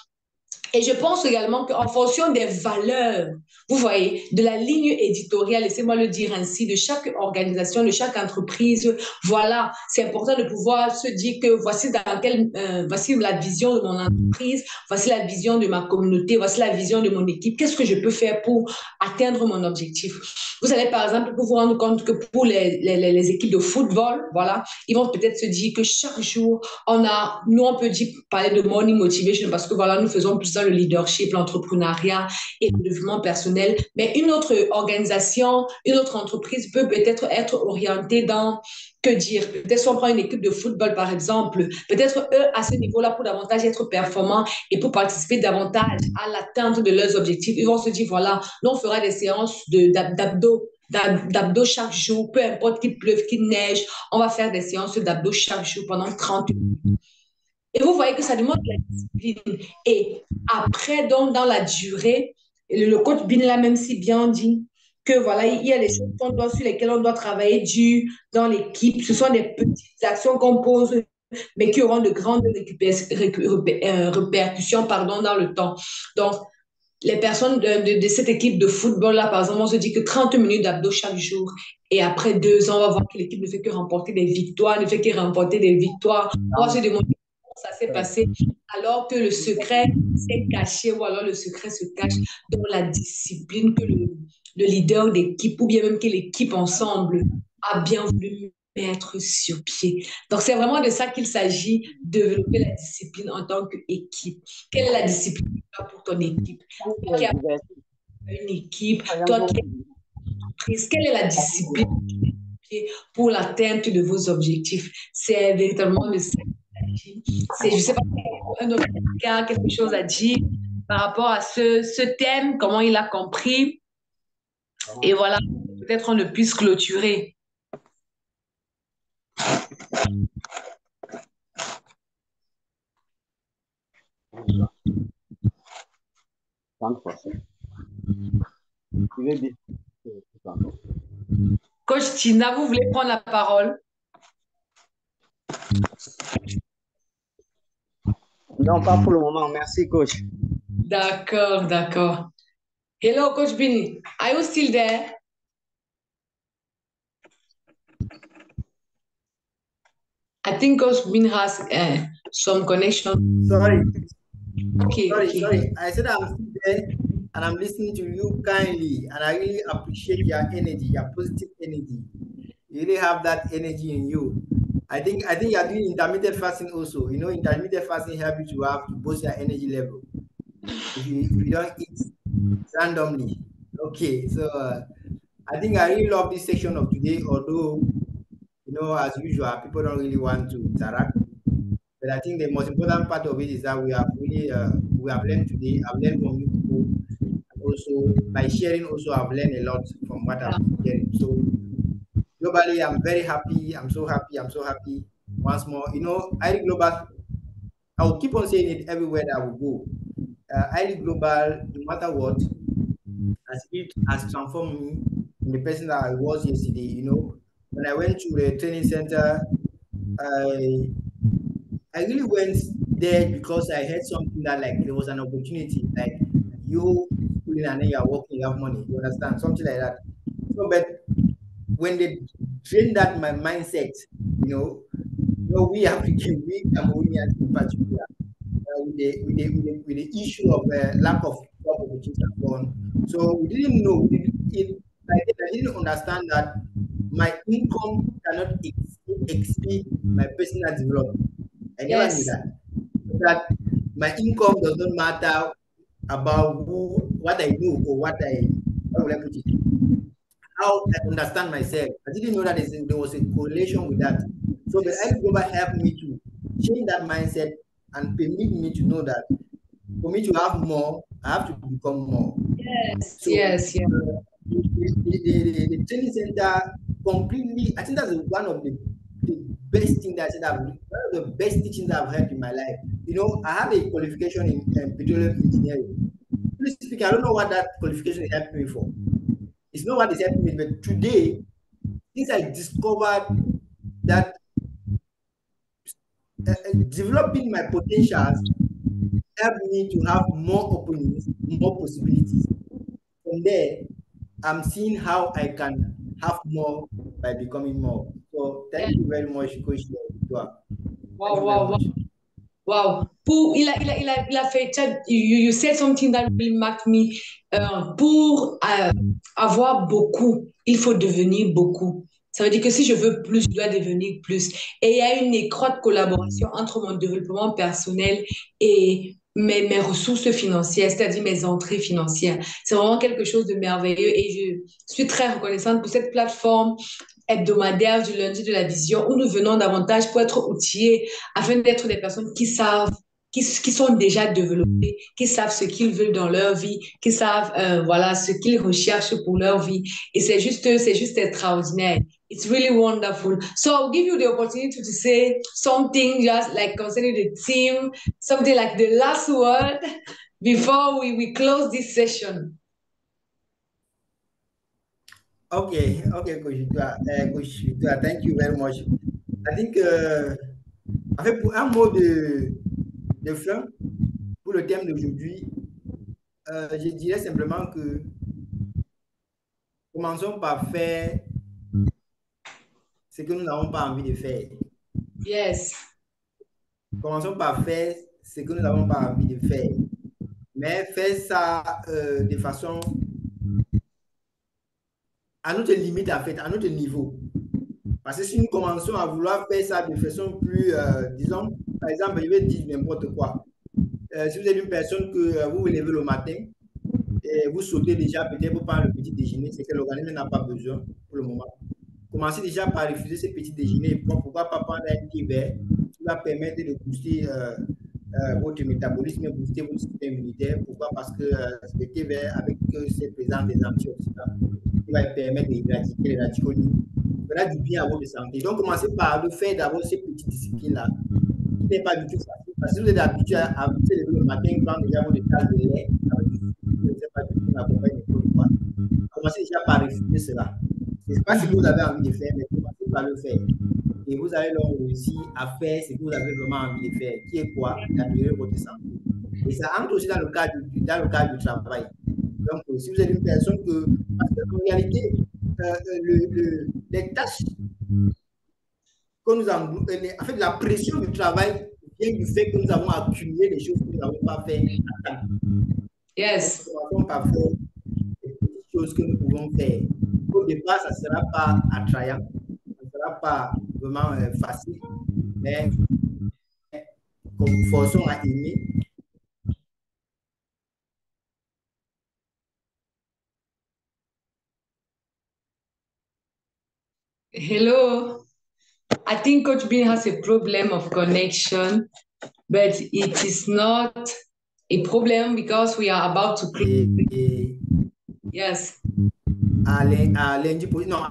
Et je pense également qu'en fonction des valeurs, vous voyez, de la ligne éditoriale, laissez-moi le dire ainsi, de chaque organisation, de chaque entreprise, voilà, c'est important de pouvoir se dire que voici la vision de mon entreprise, voici la vision de ma communauté, voici la vision de mon équipe, qu'est-ce que je peux faire pour atteindre mon objectif. Vous allez par exemple vous rendre compte que pour les équipes de football, voilà, ils vont peut-être se dire que chaque jour, nous on peut dire, parler de morning motivation parce que voilà, nous faisons plus ça le leadership, l'entrepreneuriat et le développement personnel. Mais une autre organisation, une autre entreprise peut peut-être être orientée dans, que dire, peut-être si on prend une équipe de football par exemple, peut-être eux à ce niveau-là pour davantage être performants et pour participer davantage à l'atteinte de leurs objectifs, ils vont se dire voilà, nous on fera des séances d'abdos chaque jour, peu importe qu'il pleuve, qu'il neige, on va faire des séances d'abdos chaque jour pendant 30 minutes. Et vous voyez que ça demande de la discipline. Et après, donc, dans la durée, le coach Bin l'a même si bien dit que voilà, il y a des choses sur lesquelles on doit travailler dans l'équipe. Ce sont des petites actions qu'on pose, mais qui auront de grandes répercussions dans le temps. Donc, les personnes de cette équipe de football-là, par exemple, on se dit que 30 minutes d'abdos chaque jour. Et après 2 ans, on va voir que l'équipe ne fait que remporter des victoires, ne fait que remporter des victoires. On va se demander ça s'est passé alors que le secret s'est caché ou alors le secret se cache dans la discipline que le leader d'équipe ou bien même que l'équipe ensemble a bien voulu mettre sur pied. Donc, c'est vraiment de ça qu'il s'agit, de développer la discipline en tant qu'équipe. Quelle est la discipline pour ton équipe? Toi qui as une équipe, toi qui as une entreprise, quelle est la discipline pour l'atteinte de vos objectifs? C'est véritablement de ça. Je ne sais pas si un autre cas a quelque chose à dire par rapport à ce thème, comment il a compris. Et voilà, peut-être on ne puisse clôturer. Coach Tina, vous voulez prendre la parole? Non, pas pour le moment. Merci, coach. D'accord, d'accord. Hello, Coach Bini. Are you still there? I think Coach Bini has some connection. Sorry. Okay. Sorry. I said I'm still there and I'm listening to you kindly, and I really appreciate your energy, your positive energy. You really have that energy in you. I think you're doing intermittent fasting also. You know, intermittent fasting helps you to boost your energy level. If you don't eat randomly. Okay, so I think I really love this section of today, although, you know, as usual, people don't really want to interact. But I think the most important part of it is that we have really, we have learned today. I've learned from you people. And also, by sharing, also, I've learned a lot from what I've been hearing. So, globally, I'm very happy. I'm so happy. I'm so happy. Once more, you know, IRI Global, I will keep on saying it everywhere that I will go. IRI Global, no matter what, it has transformed me in the person that I was yesterday. You know, when I went to the training center, I really went there because I heard something that like there was an opportunity, like you schooling and then you're working, you have money, you understand, something like that. So, but when they train that my mindset, you know, we African, we Cameroonians in particular, with the issue of lack of job opportunities and so on. So we didn't know, I didn't understand that my income cannot exceed my personal development. I never knew that. That my income does not matter about what I do or what will I put it? How I understand myself. I didn't know that there was a correlation with that. So the IRI Global helped me to change that mindset and permit me to know that for me to have more, I have to become more. Yes, so, yes. The training center completely, I think that's one of the best thing that one of the best teachings I've heard in my life. You know, I have a qualification in petroleum engineering. Please speak, I don't know what that qualification helped me for. it's not what is helping me, but today, since I discovered that developing my potentials helped me to have more openings, more possibilities. From there, I'm seeing how I can have more by becoming more. So thank you very much, Coach Victoire. Wow, wow, wow. Wow. Il a fait, you said something that really marked me. Pour avoir beaucoup, il faut devenir beaucoup. Ça veut dire que si je veux plus, je dois devenir plus. Et il y a une étroite collaboration entre mon développement personnel et mes ressources financières, c'est-à-dire mes entrées financières. C'est vraiment quelque chose de merveilleux et je suis très reconnaissante pour cette plateforme hebdomadaire du lundi de la vision où nous venons davantage pour être outillés afin d'être des personnes qui savent, qui sont déjà développées, qui savent ce qu'ils veulent dans leur vie, qui savent voilà, ce qu'ils recherchent pour leur vie. Et c'est juste extraordinaire. It's really wonderful. So I'll give you the opportunity to say something just like concerning the team, something like the last word before we close this session. Okay, Coach Victoire, thank you very much. I think, avec un mot de fin pour le thème d'aujourd'hui, je dirais simplement que commençons par faire ce que nous n'avons pas envie de faire. Yes. Commençons par faire ce que nous n'avons pas envie de faire. Mais faire ça de façon à notre limite, en fait, à notre niveau. Parce que si nous commençons à vouloir faire ça de façon plus, disons, par exemple, je vais dire n'importe quoi. Si vous êtes une personne que vous vous levez le matin et vous sautez déjà peut-être pour prendre le petit déjeuner, c'est que l'organisme n'a pas besoin pour le moment. Commencez déjà par refuser ce petit déjeuner. Pourquoi pas prendre un petit verre qui va permettre de booster votre métabolisme, booster votre système immunitaire. Pourquoi? Parce que le thé vert, avec ses présents des antioxydants, qui va permettre d'éradiquer les radicaux libres. Ça fera du bien à votre santé. Donc, commencez par le faire d'abord ces petites disciplines-là, qui n'est pas du tout facile. Parce que si vous êtes habitué à vous lever le matin, prendre déjà votre tasse de lait, avec du sucre, je ne sais pas du tout, la compagnie de quoi. Commencez déjà par refuser cela. Ce n'est pas ce que vous avez envie de faire, mais commencez par le faire. Et vous allez donc réussir à faire ce que vous avez vraiment envie de faire, qui est quoi? D'améliorer votre santé. Et ça entre aussi dans le cadre du travail. Donc, si vous êtes une personne que... Parce qu'en réalité, les tâches que nous avons... En fait, la pression du travail vient du fait que nous avons accumulé les choses que nous n'avons pas fait à temps. Yes. Nous n'avons pas fait les petites choses que nous pouvons faire. Au départ, ça ne sera pas attrayant, ça ne sera pas vraiment facile, mais forçons à aimer. Hello. I think Coach Bean has a problem of connection, but it is not a problem because we are about to create. Yes. À lundi, non.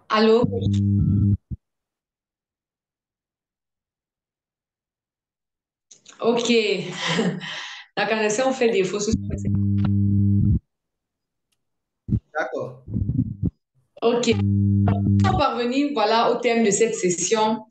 Allô? Ok. La connexion fait défaut. D'accord. Ok. On va revenir voilà, au thème de cette session.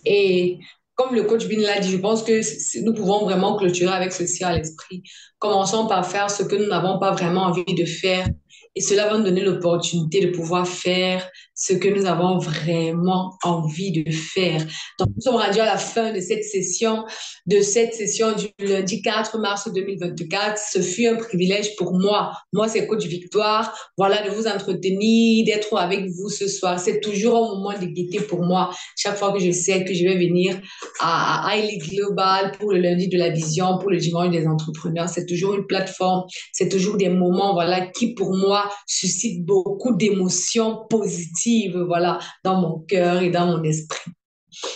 Et comme le coach Bin l'a dit, je pense que nous pouvons vraiment clôturer avec ceci à l'esprit. Commençons par faire ce que nous n'avons pas vraiment envie de faire. Et cela va nous donner l'opportunité de pouvoir faire ce que nous avons vraiment envie de faire. Donc, nous sommes rendus à la fin de cette session du lundi 4 mars 2024. Ce fut un privilège pour moi. Moi, c'est Coach Victoire. Voilà, de vous entretenir, d'être avec vous ce soir. C'est toujours un moment de gaieté pour moi. Chaque fois que je sais que je vais venir à iLeague Global pour le lundi de la vision, pour le dimanche des entrepreneurs, c'est toujours une plateforme, c'est toujours des moments, voilà, qui pour moi suscitent beaucoup d'émotions positives, voilà, dans mon cœur et dans mon esprit.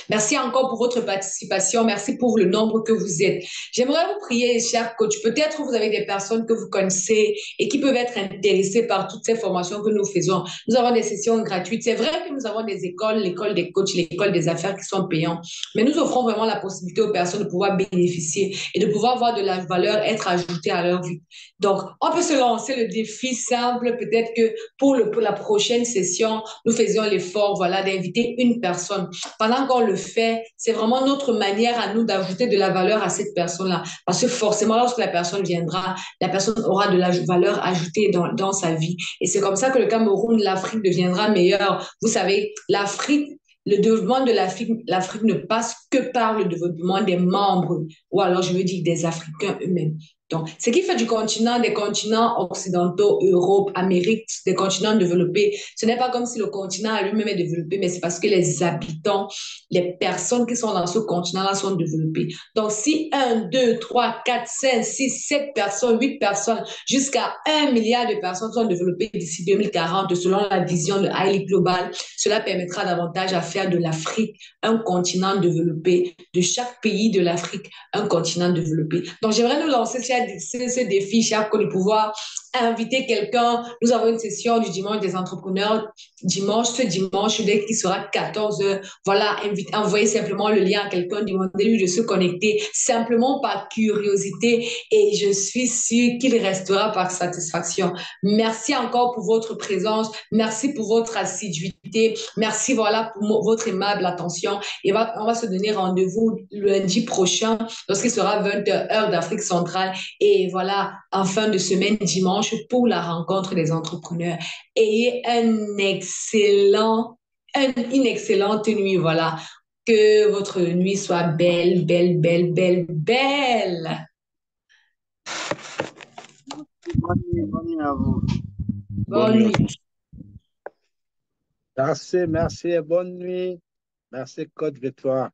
Merci encore pour votre participation. Merci pour le nombre que vous êtes. J'aimerais vous prier, cher coach. Peut-être vous avez des personnes que vous connaissez et qui peuvent être intéressées par toutes ces formations que nous faisons. Nous avons des sessions gratuites. C'est vrai que nous avons des écoles, l'école des coachs, l'école des affaires qui sont payantes, mais nous offrons vraiment la possibilité aux personnes de pouvoir bénéficier et de pouvoir voir de la valeur être ajoutée à leur vie. Donc, on peut se lancer le défi simple. Peut-être que pour la prochaine session, nous faisions l'effort, voilà, d'inviter une personne. Pendant qu'on le fait, c'est vraiment notre manière à nous d'ajouter de la valeur à cette personne-là. Parce que forcément, lorsque la personne viendra, la personne aura de la valeur ajoutée dans sa vie. Et c'est comme ça que le Cameroun, l'Afrique deviendra meilleure. Vous savez, le développement de l'Afrique ne passe que par le développement des membres, ou alors je veux dire des Africains eux-mêmes. Donc, ce qui fait du continent, des continents occidentaux, Europe, Amérique, des continents développés, ce n'est pas comme si le continent à lui-même est développé, mais c'est parce que les habitants, les personnes qui sont dans ce continent-là sont développées. Donc, si 1, 2, 3, 4, 5, 6, 7 personnes, 8 personnes, jusqu'à 1 milliard de personnes sont développées d'ici 2040, selon la vision de Haile Global, cela permettra davantage à faire de l'Afrique un continent développé, de chaque pays de l'Afrique un continent développé. Donc, j'aimerais nous lancer ce défi, cher de pouvoir inviter quelqu'un. Nous avons une session du dimanche des entrepreneurs. Ce dimanche, dès qu'il sera 14 heures, voilà, envoyez simplement le lien à quelqu'un, demandez-lui de se connecter simplement par curiosité et je suis sûre qu'il restera par satisfaction. Merci encore pour votre présence. Merci pour votre assiduité. Merci, voilà, pour votre aimable attention. Et on va se donner rendez-vous lundi prochain lorsqu'il sera 20h, heure d'Afrique centrale. Et voilà, en fin de semaine, dimanche, pour la rencontre des entrepreneurs. Ayez une excellente nuit, voilà. Que votre nuit soit belle, belle, belle, belle, belle. Bonne nuit à vous. Bonne nuit. Merci et bonne nuit. Merci, Coach Victoire.